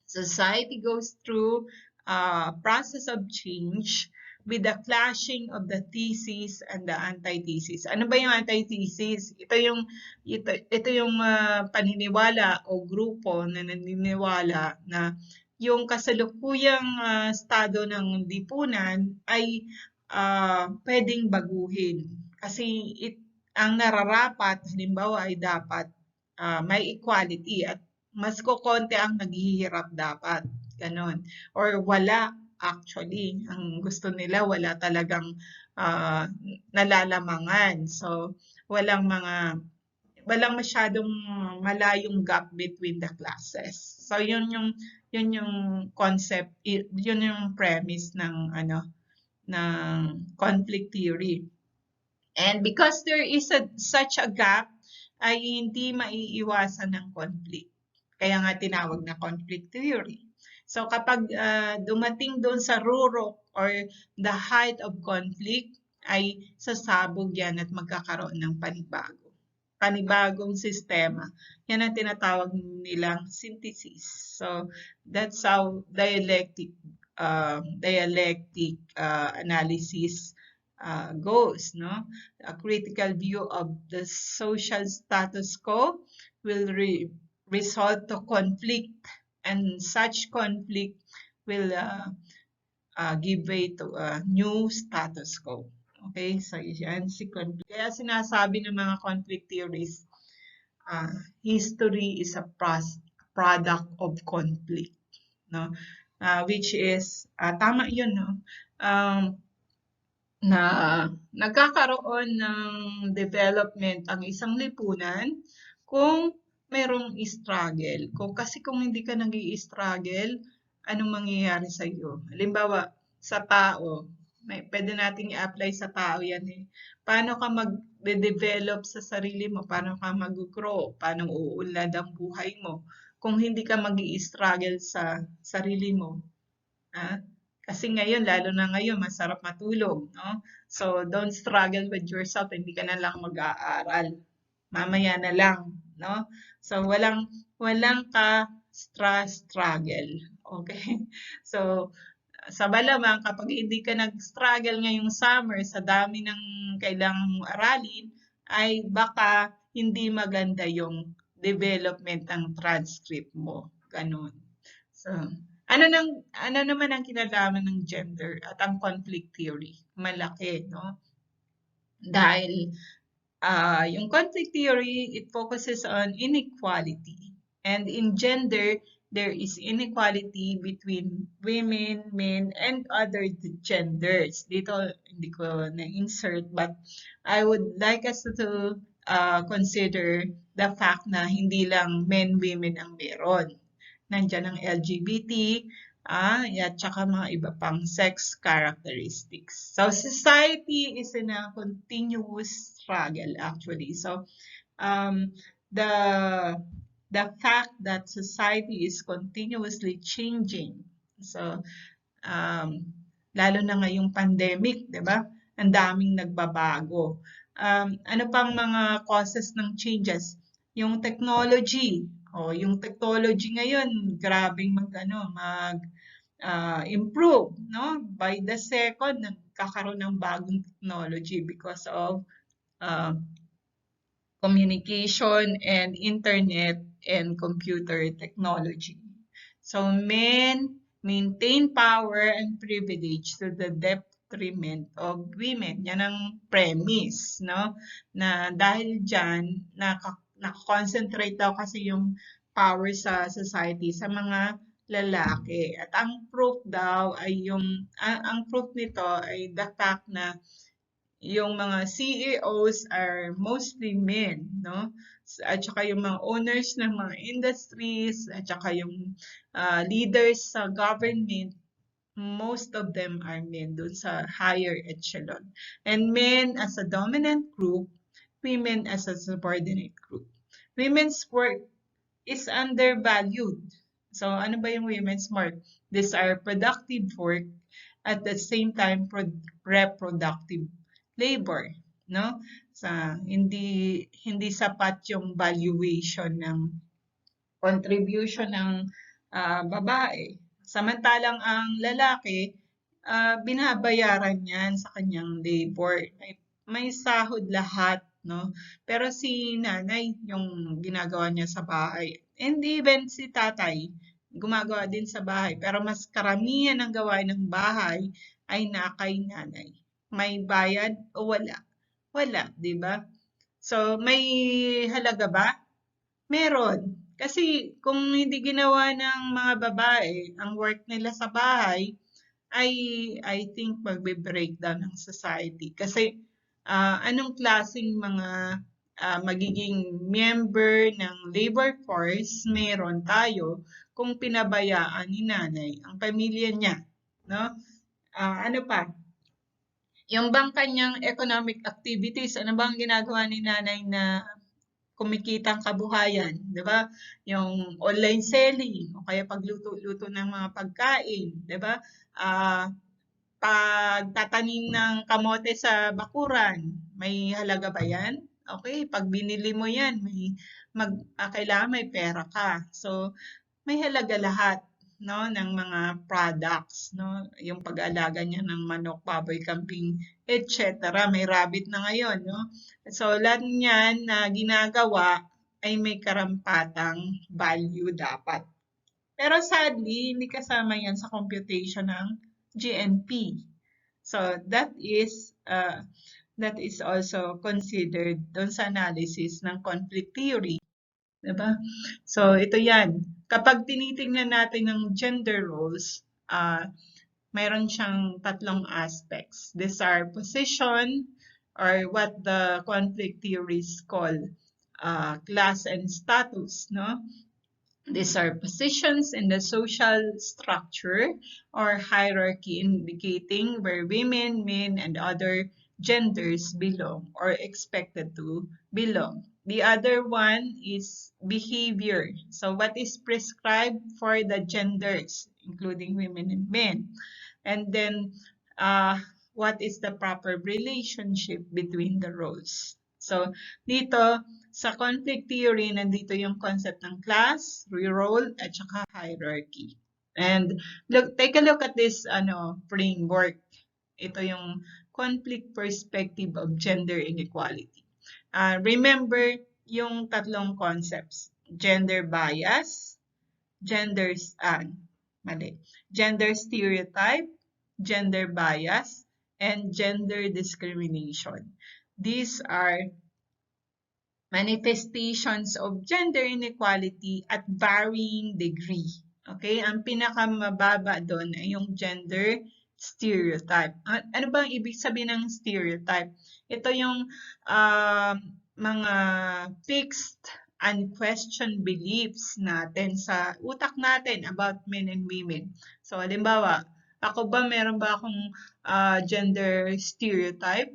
society goes through a process of change with the clashing of the thesis and the antithesis. Ano ba yung antithesis? Ito yung paniniwala o grupo na naniniwala na yung kasalukuyang estado ng lipunan ay pwedeng baguhin. Kasi ang nararapat, halimbawa, ay dapat may equality at mas kokonti ang naghihirap dapat. Ganon. Or wala. Actually, ang gusto nila wala talagang nalalamangan. So, walang masyadong malayong gap between the classes. So, yun yung concept, yun yung premise ng conflict theory. And because there is such a gap, ay hindi maiiwasan ng conflict. Kaya nga tinawag na conflict theory. So kapag dumating doon sa rurok or the height of conflict, ay sasabog yan at magkakaroon ng panibagong sistema. Yan ang tinatawag nilang synthesis. So that's how dialectic analysis goes, no? A critical view of the social status quo will result to conflict, and such conflict will give way to a new status quo. Okay, so yan si conflict. Kaya sinasabi ng mga conflict theories, history is a product of conflict, no? Which is tama yun, no? Na nagkakaroon ng development ang isang lipunan kung merong struggle. Kasi kung hindi ka nag-i-struggle, anong mangyayari sa iyo? Halimbawa, sa tao, pwede nating i-apply sa tao yan eh. Paano ka mag-develop sa sarili mo? Paano ka mag-grow? Paano uunlad ang buhay mo? Kung hindi ka mag-i-struggle sa sarili mo. Kasi ngayon, lalo na ngayon, masarap matulog, no? So, don't struggle with yourself. Hindi ka na lang mag-aaral. Mamaya na lang, no? So, walang struggle. Okay? So, sa malamang, kapag hindi ka nag-struggle ngayong summer sa dami ng kailangang aralin, ay baka hindi maganda yung development ng transcript mo. Ganun. So, ano naman ang kinalaman ng gender at ang conflict theory? Malaki, no? Dahil yung conflict theory, it focuses on inequality. And in gender, there is inequality between women, men, and other genders. Dito, hindi ko na-insert, but I would like us to consider the fact na hindi lang men, women ang meron. Nandiyan ang LGBT, at saka mga iba pang sex characteristics. So, society is in a continuous struggle actually. So, um, the the fact that society is continuously changing. So, um, lalo na ngayong pandemic, 'di ba? Ang daming nagbabago. Ano pang mga causes ng changes? Yung technology. Yung technology ngayon, grabing improve, no? By the second, nagkakaroon ng bagong technology because of uh, communication and internet and computer technology. So men maintain power and privilege to the detriment of women. Yan ang premise, no? Na dahil dyan, nakakoncentrate daw kasi yung power sa society sa mga lalaki. At ang proof daw ay ang proof nito ay the fact na yung mga CEOs are mostly men, no? At saka yung mga owners ng mga industries, at saka yung leaders sa government, most of them are men dun sa higher echelon. And men as a dominant group, women as a subordinate group. Women's work is undervalued. So, ano ba yung women's work? These are productive work at the same time reproductive labor, no? Sa hindi sapat yung valuation ng contribution ng babae. Samantalang ang lalaki, binabayaran yan sa kanyang labor. May sahod lahat, no? Pero si nanay, yung ginagawa niya sa bahay. And even si tatay, gumagawa din sa bahay. Pero mas karamihan ng gawain ng bahay ay kay nanay. May bayad o wala? Wala, di ba? So, may halaga ba? Meron. Kasi kung hindi ginawa ng mga babae ang work nila sa bahay, ay I think magbe-breakdown ng society. Kasi anong klaseng mga magiging member ng labor force meron tayo kung pinabayaan ni nanay ang pamilya niya, no? Ano pa? Yung bang kanyang economic activities, ano bang ginagawa ni nanay na kumikitang kabuhayan, 'di ba? Yung online selling o kaya pagluto-luto ng mga pagkain, 'di ba? Pagtatanim ng kamote sa bakuran, may halaga ba 'yan? Okay, pag binili mo 'yan, kailangan may pera ka. So, may halaga lahat, no, ng mga products, no? Yung pag-aalaga niya ng manok, baboy, kambing, etc. May rabbit na ngayon, no? So, lahat niyan na ginagawa ay may karampatang value dapat. Pero sadly, hindi kasama yan sa computation ng GNP. So, that is also considered doon sa analysis ng conflict theory. Diba? So, ito yan. Kapag tinitingnan natin ng gender roles, mayroon siyang tatlong aspects. These are position, or what the conflict theories call class and status, no? These are positions in the social structure or hierarchy indicating where women, men, and other genders belong or expected to belong. The other one is behavior. So what is prescribed for the genders, including women and men? And then what is the proper relationship between the roles? So dito, sa conflict theory, nandito yung concept ng class, role, at saka hierarchy. And take a look at this framework. Ito yung conflict perspective of gender inequality. Remember, yung tatlong concepts, gender bias, mali, gender stereotype, gender bias, and gender discrimination. These are manifestations of gender inequality at varying degree. Okay? Ang pinakamababa doon ay yung gender stereotype. Ano ba ang ibig sabihin ng stereotype? Ito yung mga fixed unquestioned beliefs natin sa utak natin about men and women. So, halimbawa, ako ba, meron ba akong gender stereotype?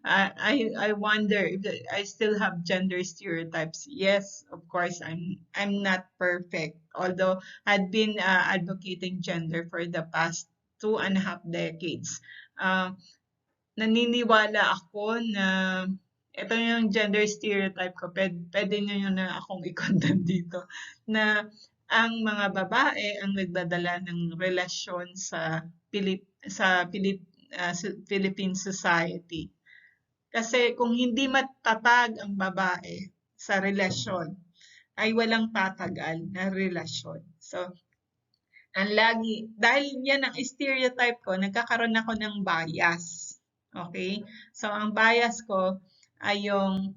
I wonder if I still have gender stereotypes. Yes, of course, I'm not perfect. Although I've been advocating gender for the past 2.5 decades. Naniniwala ako na ito yung gender stereotype ko. Pwede nyo na akong i-condemn dito. Na ang mga babae ang nagdadala ng relasyon sa Philippine society. Kasi kung hindi matatag ang babae sa relasyon, ay walang tatagal na relasyon. So, dahil yan ang stereotype ko, nagkakaroon ako ng bias. Okay? So, ang bias ko ay yung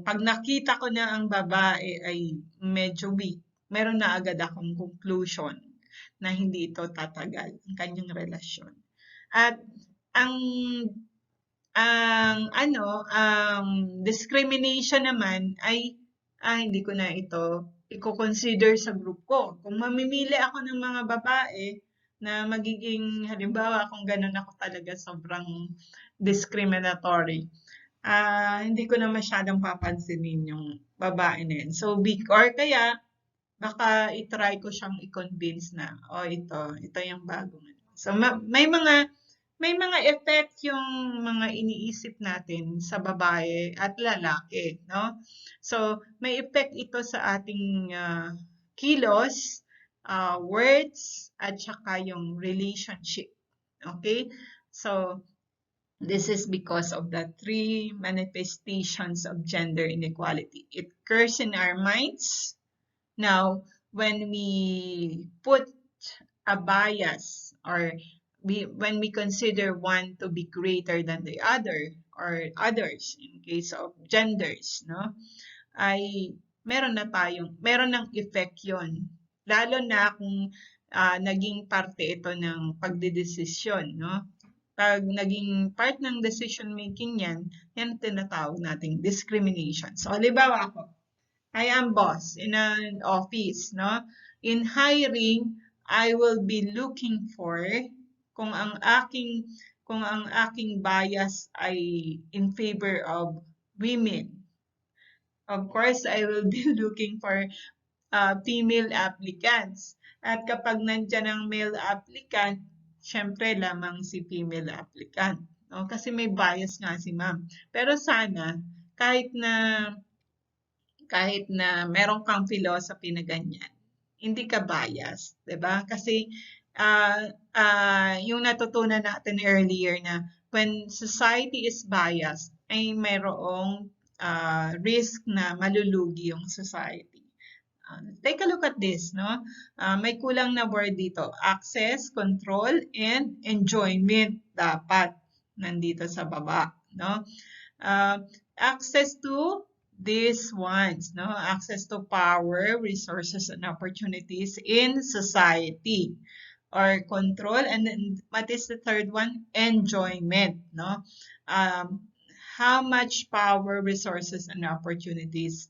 pag nakita ko na ang babae ay medyo weak, meron na agad akong conclusion na hindi ito tatagal ang kanyang relasyon. At ang discrimination naman ay hindi ko na ito i-consider sa group ko. Kung mamimili ako ng mga babae na magiging, halimbawa, kung ganun ako talaga sobrang discriminatory, hindi ko na masyadong papansinin yung babae na yun. So, or kaya, baka i-try ko siyang i-convince na, ito yung bagong. So, may mga effect yung mga iniisip natin sa babae at lalaki, no? So, may effect ito sa ating kilos, words, at saka yung relationship. Okay? So, this is because of the three manifestations of gender inequality. It occurs in our minds. Now, when we put a bias or when we consider one to be greater than the other or others in case of genders, no, ay meron ng effect yon. Lalo na kung naging parte ito ng pagdedesisyon, no? Pag naging part ng decision making yan tinatawag nating discrimination. So, halimbawa ako, I am boss in an office, no? In hiring, I will be looking for kung ang aking bias ay in favor of women. Of course, I will be looking for female applicants. At kapag nandiyan ang male applicant, syempre lamang si female applicant. No? Kasi may bias nga si ma'am. Pero sana, kahit na meron kang philosophy na ganyan, hindi ka biased, 'di ba? Kasi yung natutunan natin earlier na when society is biased, ay mayroong risk na malulugi yung society. Take a look at this, no? May kulang na word dito. Access, control, and enjoyment dapat nandito sa baba, no? Access to these ones, no? Access to power, resources, and opportunities in society. Or control, and then what is the third one? Enjoyment, no? How much power, resources, and opportunities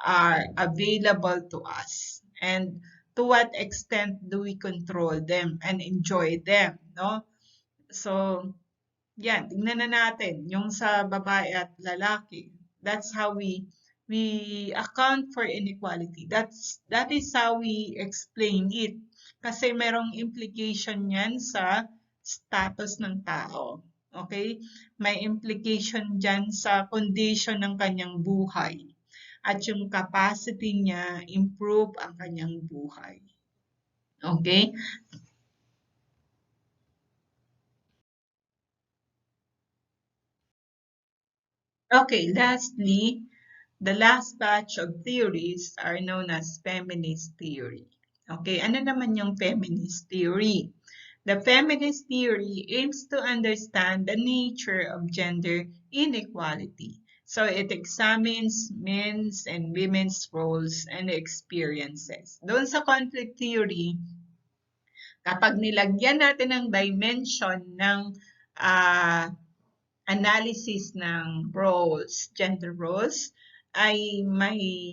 are available to us, and to what extent do we control them and enjoy them, no? So, yan, tingnan na natin yung sa babae at lalaki. That's how we account for inequality. That is how we explain it. Kasi merong implication yan sa status ng tao. Okay? May implication dyan sa condition ng kanyang buhay. At yung capacity niya improve ang kanyang buhay. Okay? Okay, lastly, the last batch of theories are known as feminist theory. Okay, ano naman yung feminist theory? The feminist theory aims to understand the nature of gender inequality. So it examines men's and women's roles and experiences. Doon sa conflict theory, kapag nilagyan natin ng dimension ng uh, analysis ng roles, gender roles, ay may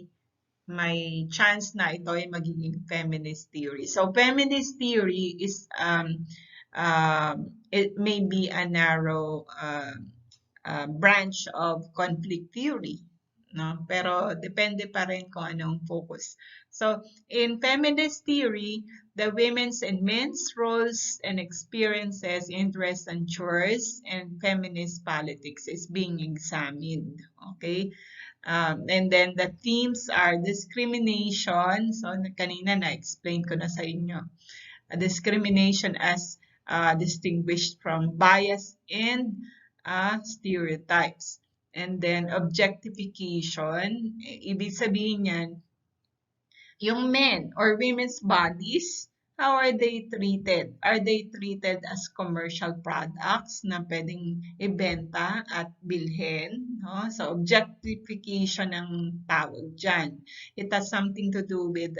chance na ito ay magiging feminist theory. So feminist theory is it may be a narrow branch of conflict theory, no? Pero depende pa rin kung anong focus. So in feminist theory, the women's and men's roles and experiences, interests and chores, and feminist politics is being examined. Okay? And then the themes are discrimination. So kanina na-explain ko na sa inyo. Discrimination as distinguished from bias and stereotypes. And then objectification, ibig sabihin yan, yung men or women's bodies, how are they treated? Are they treated as commercial products na pwedeng ibenta at bilhin? No? So, objectification ang tawag dyan. It has something to do with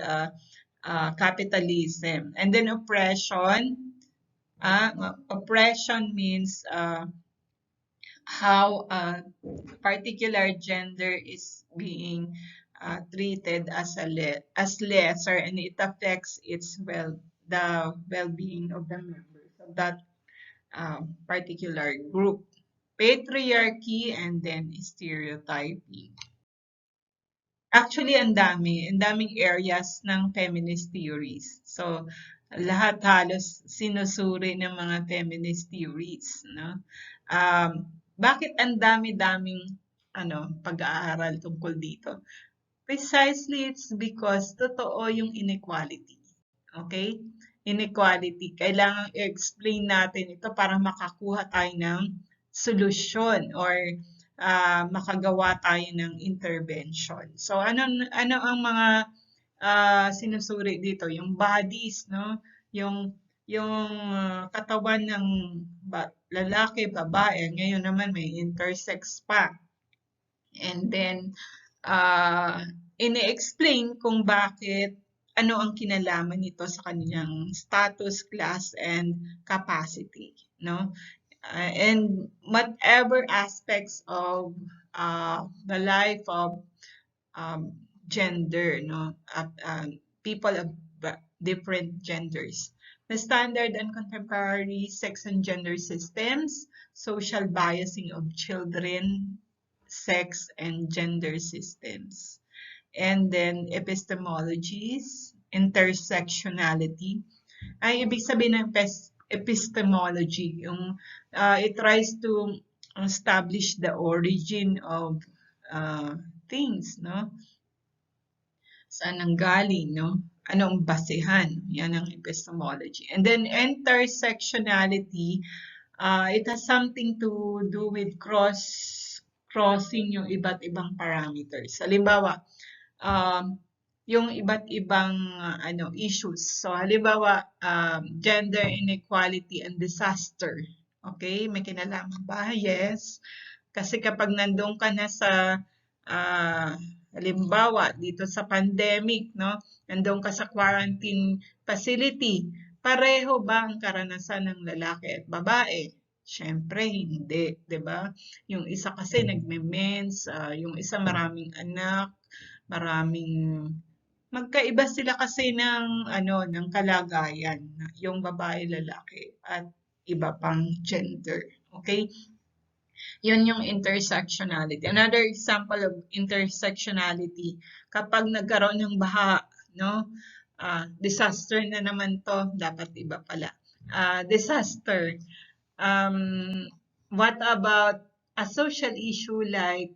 capitalism. And then oppression. Oppression means how a particular gender is being treated as as lesser, and it affects the well-being of the members of that particular group. Patriarchy and then stereotyping. Actually, ang daming areas ng feminist theories. So, lahat halos sinusuri ng mga feminist theories, no? Bakit ang dami-daming pag-aaral tungkol dito? Precisely, it's because totoo yung inequality. Okay? Inequality. Kailangan i-explain natin ito para makakuha tayo ng solusyon or makagawa tayo ng intervention. So, ano ang mga sinusuri dito? Yung bodies, no? Yung katawan ng lalaki, babae. Ngayon naman may intersex pa. And then, ini-explain kung bakit ano ang kinalaman nito sa kanilang status, class, and capacity, no? And whatever aspects of the life of gender, no? People of different genders. The standard and contemporary sex and gender systems, social biasing of children, sex and gender systems. And then epistemologies, intersectionality. Ay, ibig sabihin ng epistemology, yung it tries to establish the origin of things, no? Saan nanggaling, no? Anong basehan? Yan ang epistemology. And then intersectionality, it has something to do with crossing yung iba't ibang parameters. Halimbawa, yung iba't ibang issues. So halimbawa, gender inequality and disaster. Okay, may kinalaman ba? Yes. Kasi kapag nandun ka na sa halimbawa dito sa pandemic, no? Nandun ka sa quarantine facility, pareho ba ang karanasan ng lalaki at babae? Siyempre, hindi, 'di ba? Yung isa kasi nagme-mens, yung isa maraming anak, magkaiba sila kasi ng kalagayan, yung babae, lalaki at iba pang gender. Okay? Yun yung intersectionality. Another example of intersectionality, kapag nagkaroon ng baha, no? Disaster na naman to, dapat iba pala. Disaster. What about a social issue like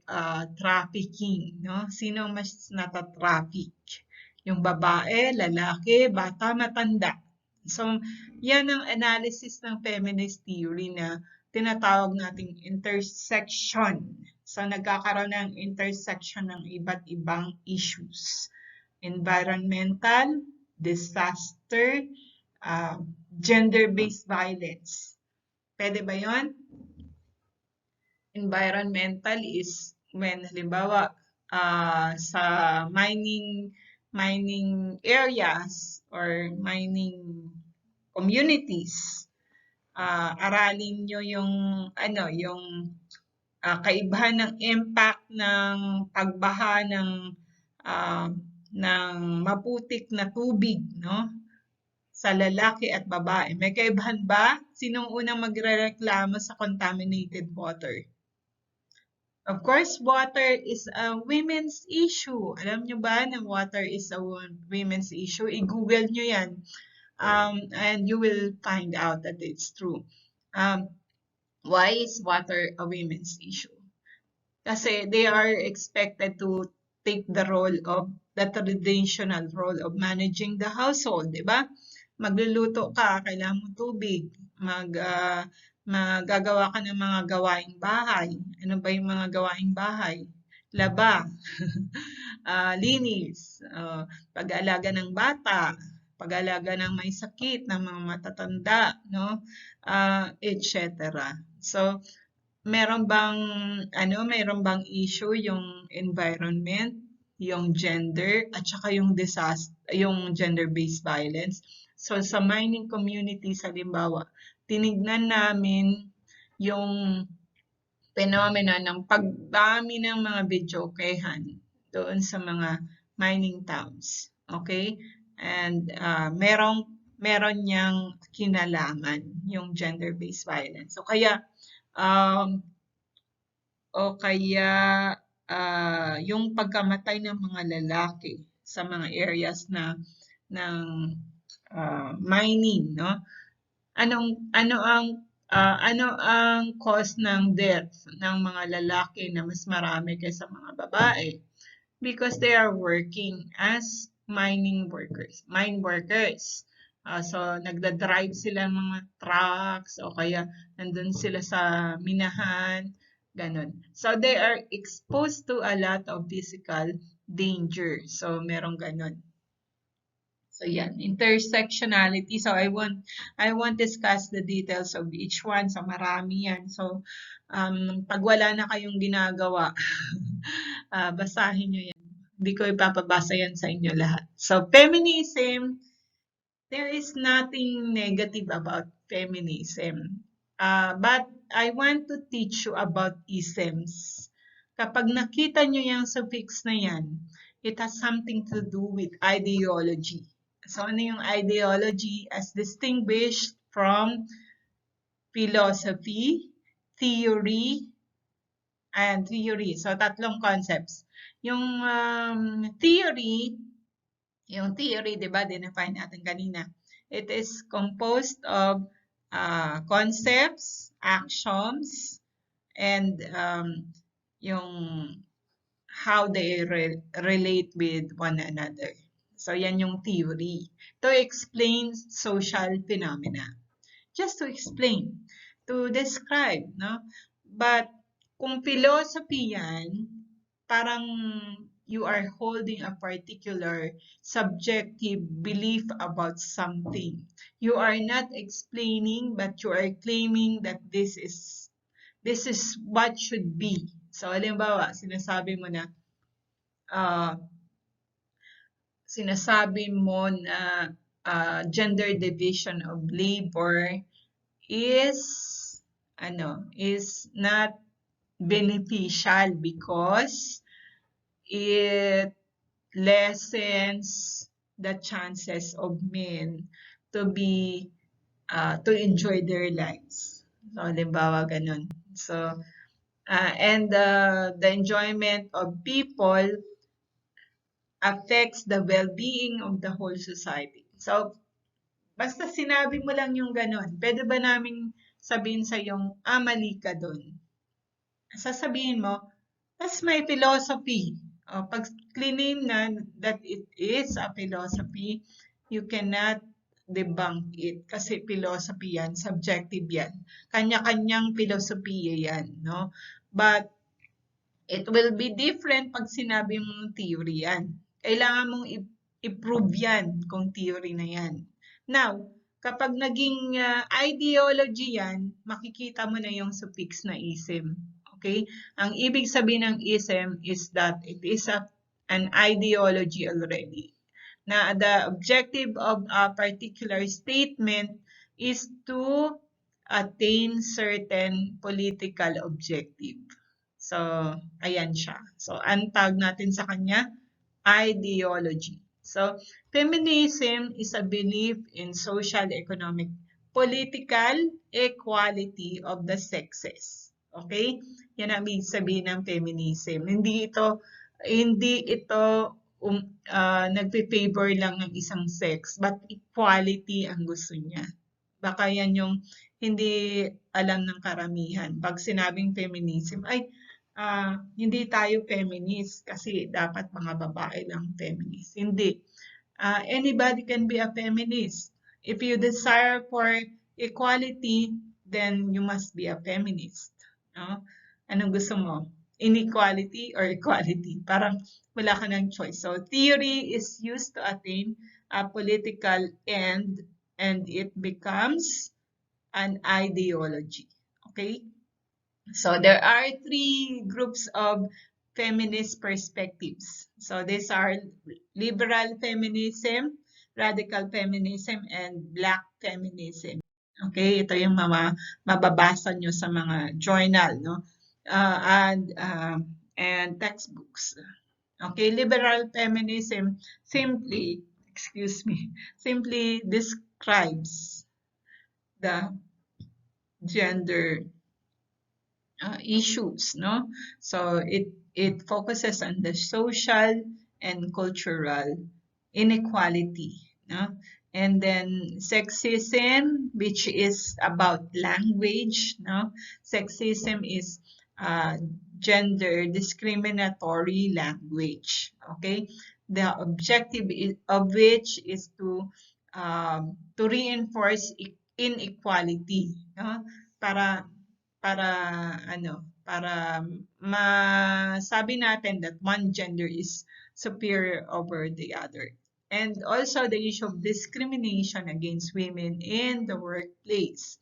trafficking, no? Sino mas nata-traffic? Yung babae, lalaki, bata, matanda. So, yan ang analysis ng feminist theory na tinatawag nating intersection. So, nagkakaroon ng intersection ng iba't ibang issues. Environmental, disaster, gender-based violence. Pwede ba yun? Environmental is when, halimbawa, sa mining areas or mining communities, aralin nyo yung kaibahan ng impact ng pagbaha ng maputik na tubig, no? Sa lalaki at babae. May kaibahan ba? Sinong unang magrereklamo sa contaminated water? Of course, water is a women's issue. Alam nyo ba na water is a women's issue? I-google nyo yan. And you will find out that it's true. Why is water a women's issue? Kasi they are expected to take the traditional role of managing the household, di ba? Magluluto ka, kailangan mo tubig. Magagawa ka ng mga gawaing bahay. Ano ba yung mga gawaing bahay? Laba, linis, pag-aalaga ng bata, pag-aalaga ng may sakit, ng mga matatanda, no? Etc. So, meron bang issue yung environment, yung gender, at saka yung gender-based violence? So, sa mining communities, halimbawa, tinignan namin yung phenomena ng pagdami ng mga videokehan doon sa mga mining towns. Okay? And meron niyang kinalaman yung gender-based violence. So, kaya yung pagkamatay ng mga lalaki sa mga areas ng mining, no? Ano ang cause ng death ng mga lalaki na mas marami kaysa mga babae? Because they are working as mine workers. So, nagda-drive sila ng mga trucks o kaya nandun sila sa minahan, ganun. So, they are exposed to a lot of physical danger. So, merong ganun. So, yan. Intersectionality. So, I won't discuss the details of each one. So, marami yan. So, pag wala na kayong ginagawa, basahin nyo yan. Hindi ko ipapabasa yan sa inyo lahat. So, feminism, there is nothing negative about feminism. But I want to teach you about isms. Kapag nakita nyo yung suffix na yan, it has something to do with ideology. So, ano yung ideology as distinguished from philosophy, theory, and theory. So, tatlong concepts. Yung theory, di ba, define natin kanina. It is composed of concepts, actions, and yung how they relate with one another. So, yan yung theory. To explain social phenomena. Just to explain, to describe, no? But, kung philosophy yan, parang you are holding a particular subjective belief about something. You are not explaining, but you are claiming that this is what should be. So, halimbawa, sinasabi mo na gender division of labor is not beneficial because it lessens the chances of men to enjoy their lives. So, halimbawa, ganun. So, and the enjoyment of people affects the well-being of the whole society. So, basta sinabi mo lang yung ganun, pwede ba naming sabihin sa yung mali ka dun? Sasabihin mo, that's my philosophy. Pag claim na that it is a philosophy, you cannot debunk it kasi philosophy yan, subjective yan. Kanya-kanyang philosophy yan, no? But It will be different pag sinabi mong theory yan. Kailangan mong i-prove yan kung theory na yan. Now, kapag naging ideology yan, makikita mo na yung suffix na ism. Okay? Ang ibig sabihin ng ism is that it is an ideology already. Na the objective of a particular statement is to attain certain political objective. So, ayan siya. So, ang tawag natin sa kanya, ideology. So, feminism is a belief in social, economic, political equality of the sexes. Okay? Yan ang ibig sabihin ng feminism. Hindi ito nagpe-favor lang ng isang sex, but equality ang gusto niya. Baka yan yung hindi alam ng karamihan. Pag sinabing feminism, ay, hindi tayo feminist kasi dapat mga babae lang feminist. Hindi. Anybody can be a feminist. If you desire for equality, then you must be a feminist. No? Anong gusto mo? Inequality or equality? Parang wala ka ng choice. So, theory is used to attain a political end and it becomes an ideology. Okay? So there are three groups of feminist perspectives. So these are liberal feminism, radical feminism, and black feminism. Okay, ito yung mababasa nyo sa mga journal, no? And textbooks. Okay, liberal feminism simply describes the gender issues, no? So it focuses on the social and cultural inequality, no? And then sexism, which is about language, no? Sexism is gender discriminatory language, okay? The objective of which is to reinforce inequality, no? Para masabi natin that one gender is superior over the other. And also the issue of discrimination against women in the workplace.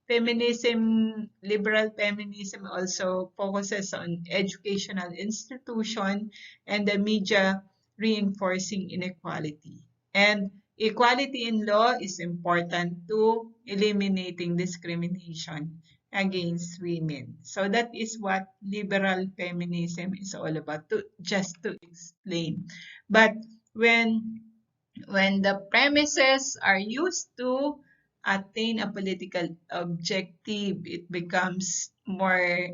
Liberal feminism also focuses on educational institution and the media reinforcing inequality. And equality in law is important to eliminating discrimination against women. So that is what liberal feminism is all about, just to explain. But when the premises are used to attain a political objective, it becomes more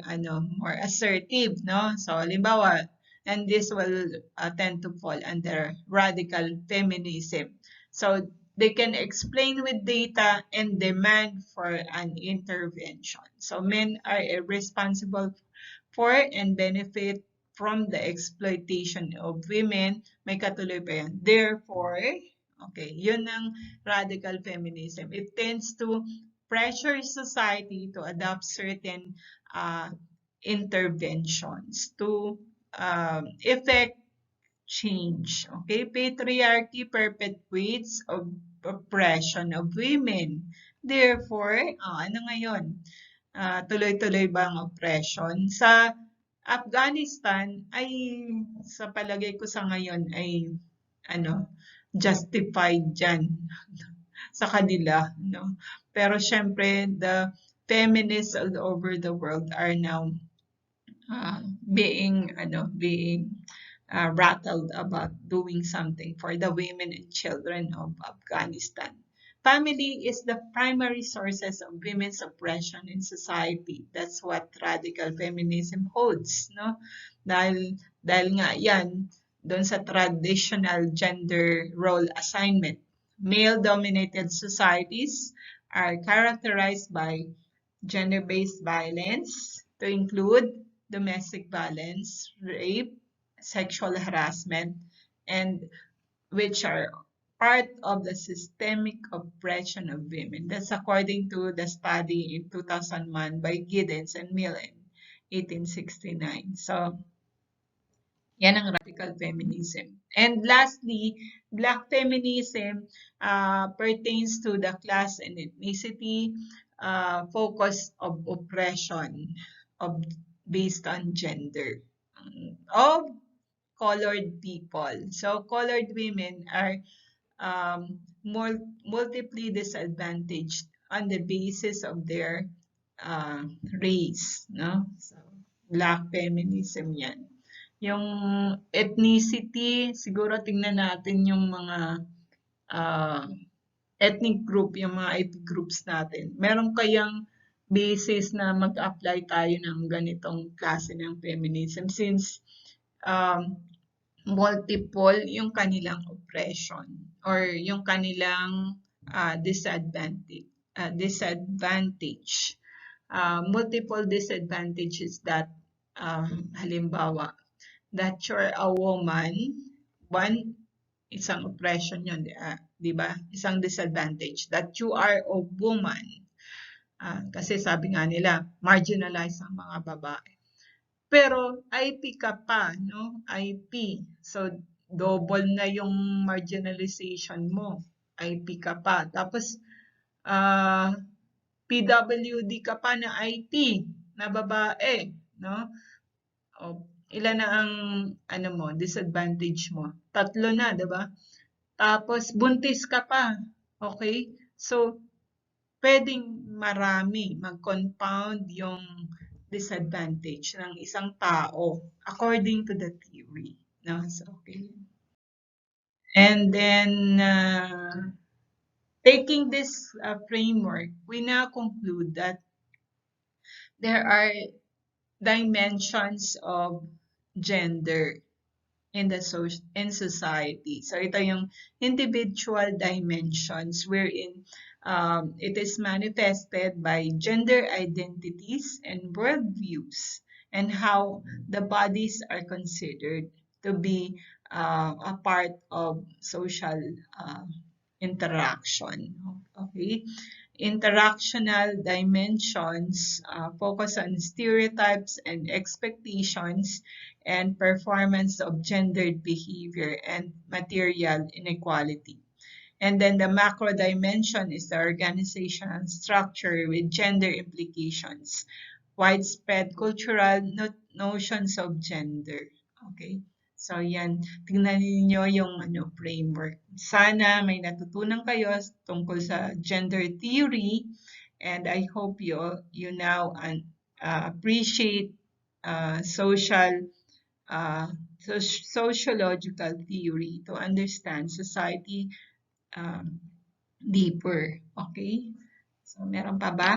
assertive, no? So halimbawa, and this will tend to fall under radical feminism. So they can explain with data and demand for an intervention. So men are responsible for and benefit from the exploitation of women. May katuloy pa yan. Therefore, okay, yun ang radical feminism. It tends to pressure society to adopt certain interventions to effect change. Okay, patriarchy perpetuates oppression of women. Therefore, ano ngayon? Tuloy-tuloy ba ang oppression? Sa Afghanistan ay sa palagay ko sa ngayon ay justified dyan sa kanila, no? Pero syempre the feminists all over the world are now being rattled about doing something for the women and children of Afghanistan. Family is the primary sources of women's oppression in society. That's what radical feminism holds, no? Dahil nga yan, doon sa traditional gender role assignment. Male-dominated societies are characterized by gender-based violence, to include domestic violence, rape, sexual harassment, and which are part of the systemic oppression of women. That's according to the study in 2001 by Giddens and Mill in 1869. So, Yan ang radical feminism. And lastly, black feminism pertains to the class and ethnicity focus of oppression of based on gender of colored people. So colored women are multiply disadvantaged on the basis of their uh, race, no? So, black feminism yan. Yung ethnicity, siguro tingnan natin yung mga uh, ethnic group, yung mga IP groups natin. Meron kayang basis na mag-apply tayo ng ganitong klase ng feminism since um, multiple yung kanilang oppression or yung kanilang disadvantage. Multiple disadvantages that halimbawa that you're a woman, one, isang oppression yun, di ba? Isang disadvantage. That you are a woman. Kasi sabi nga nila, marginalized ang mga babae. Pero IP ka pa, no? IP. So, double na yung marginalization mo. IP ka pa. Tapos, PWD ka pa na IT na babae, no? O, ilan na ang ano mo, disadvantage mo? Tatlo na, 'di ba? Tapos buntis ka pa. Okay? So, pwedeng marami mag-compound yung disadvantage ng isang tao according to the theory. No? So, okay. And then, taking this framework, we now conclude that there are dimensions of gender in society. So ito yung individual dimensions wherein it is manifested by gender identities and worldviews and how the bodies are considered to be a part of social interaction. Okay? Interactional dimensions focus on stereotypes and expectations and performance of gendered behavior and material inequality. And then the macro dimension is the organizational structure with gender implications, widespread cultural notions of gender. Okay? So yan, tingnan niyo yung framework. Sana may natutunan kayo tungkol sa gender theory and I hope you now appreciate sociological theory to understand society deeper. Okay? So meron pa ba?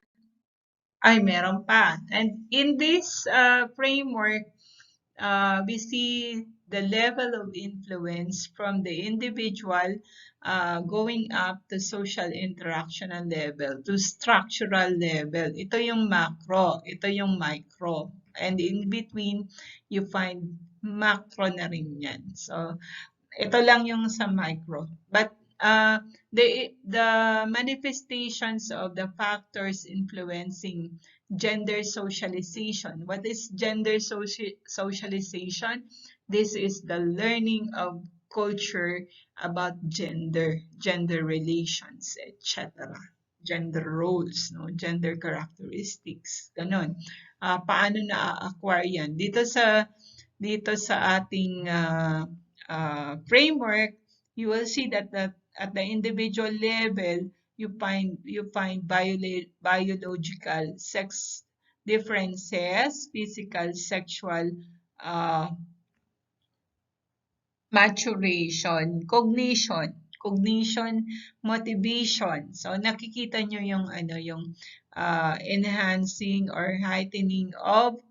Ay, meron pa. And in this framework, we see the level of influence from the individual going up to social interactional level, to structural level. Ito yung macro, ito yung micro. And in between, you find macro na rin yan. So, ito lang yung sa micro. But the manifestations of the factors influencing gender socialization. What is gender socialization? This is the learning of culture about gender relations, etc. Gender roles, no? Gender characteristics, ganon. Paano na-acquire yan? Dito sa ating framework, you will see that at the individual level, you find biological sex differences, physical, sexual, maturation, cognition, motivation. So nakikita nyo yung enhancing or heightening of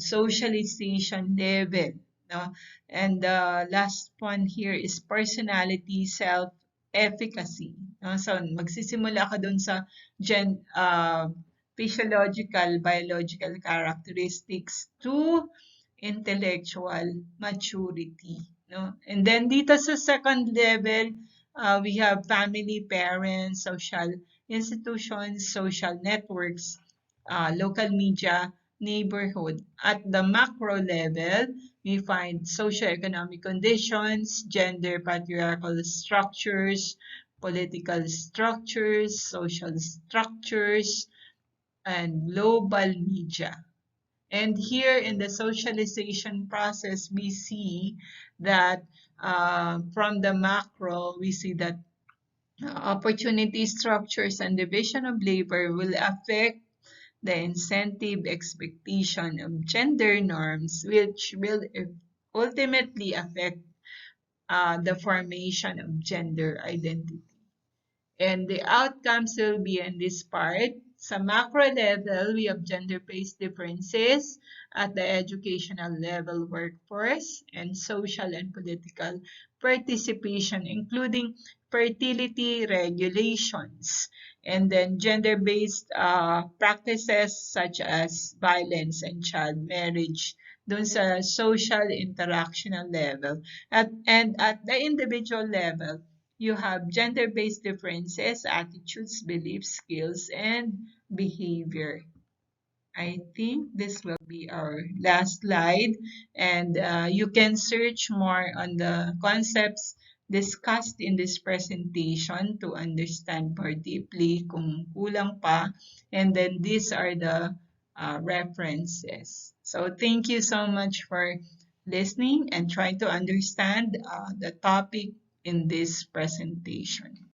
socialization level. No? And the last one here is personality, self-efficacy. No? So, magsisimula ka dun sa physiological, biological characteristics to intellectual maturity. No? And then dito sa second level, we have family, parents, social institutions, social networks, local media, neighborhood. At the macro level, we find socioeconomic conditions, gender patriarchal structures, political structures, social structures, and global media. And here in the socialization process, we see that from the macro, we see that opportunity structures and division of labor will affect the incentive expectation of gender norms, which will ultimately affect the formation of gender identity. And the outcomes will be in this part. Sa macro level, we have gender-based differences at the educational level, workforce, and social and political participation, including fertility regulations, and then gender-based practices such as violence and child marriage dun sa social interactional level. And at the individual level, you have gender-based differences, attitudes, beliefs, skills, and behavior. I think this will be our last slide, and you can search more on the concepts discussed in this presentation to understand more deeply kung kulang pa, and then these are the references. So thank you so much for listening and trying to understand the topic in this presentation.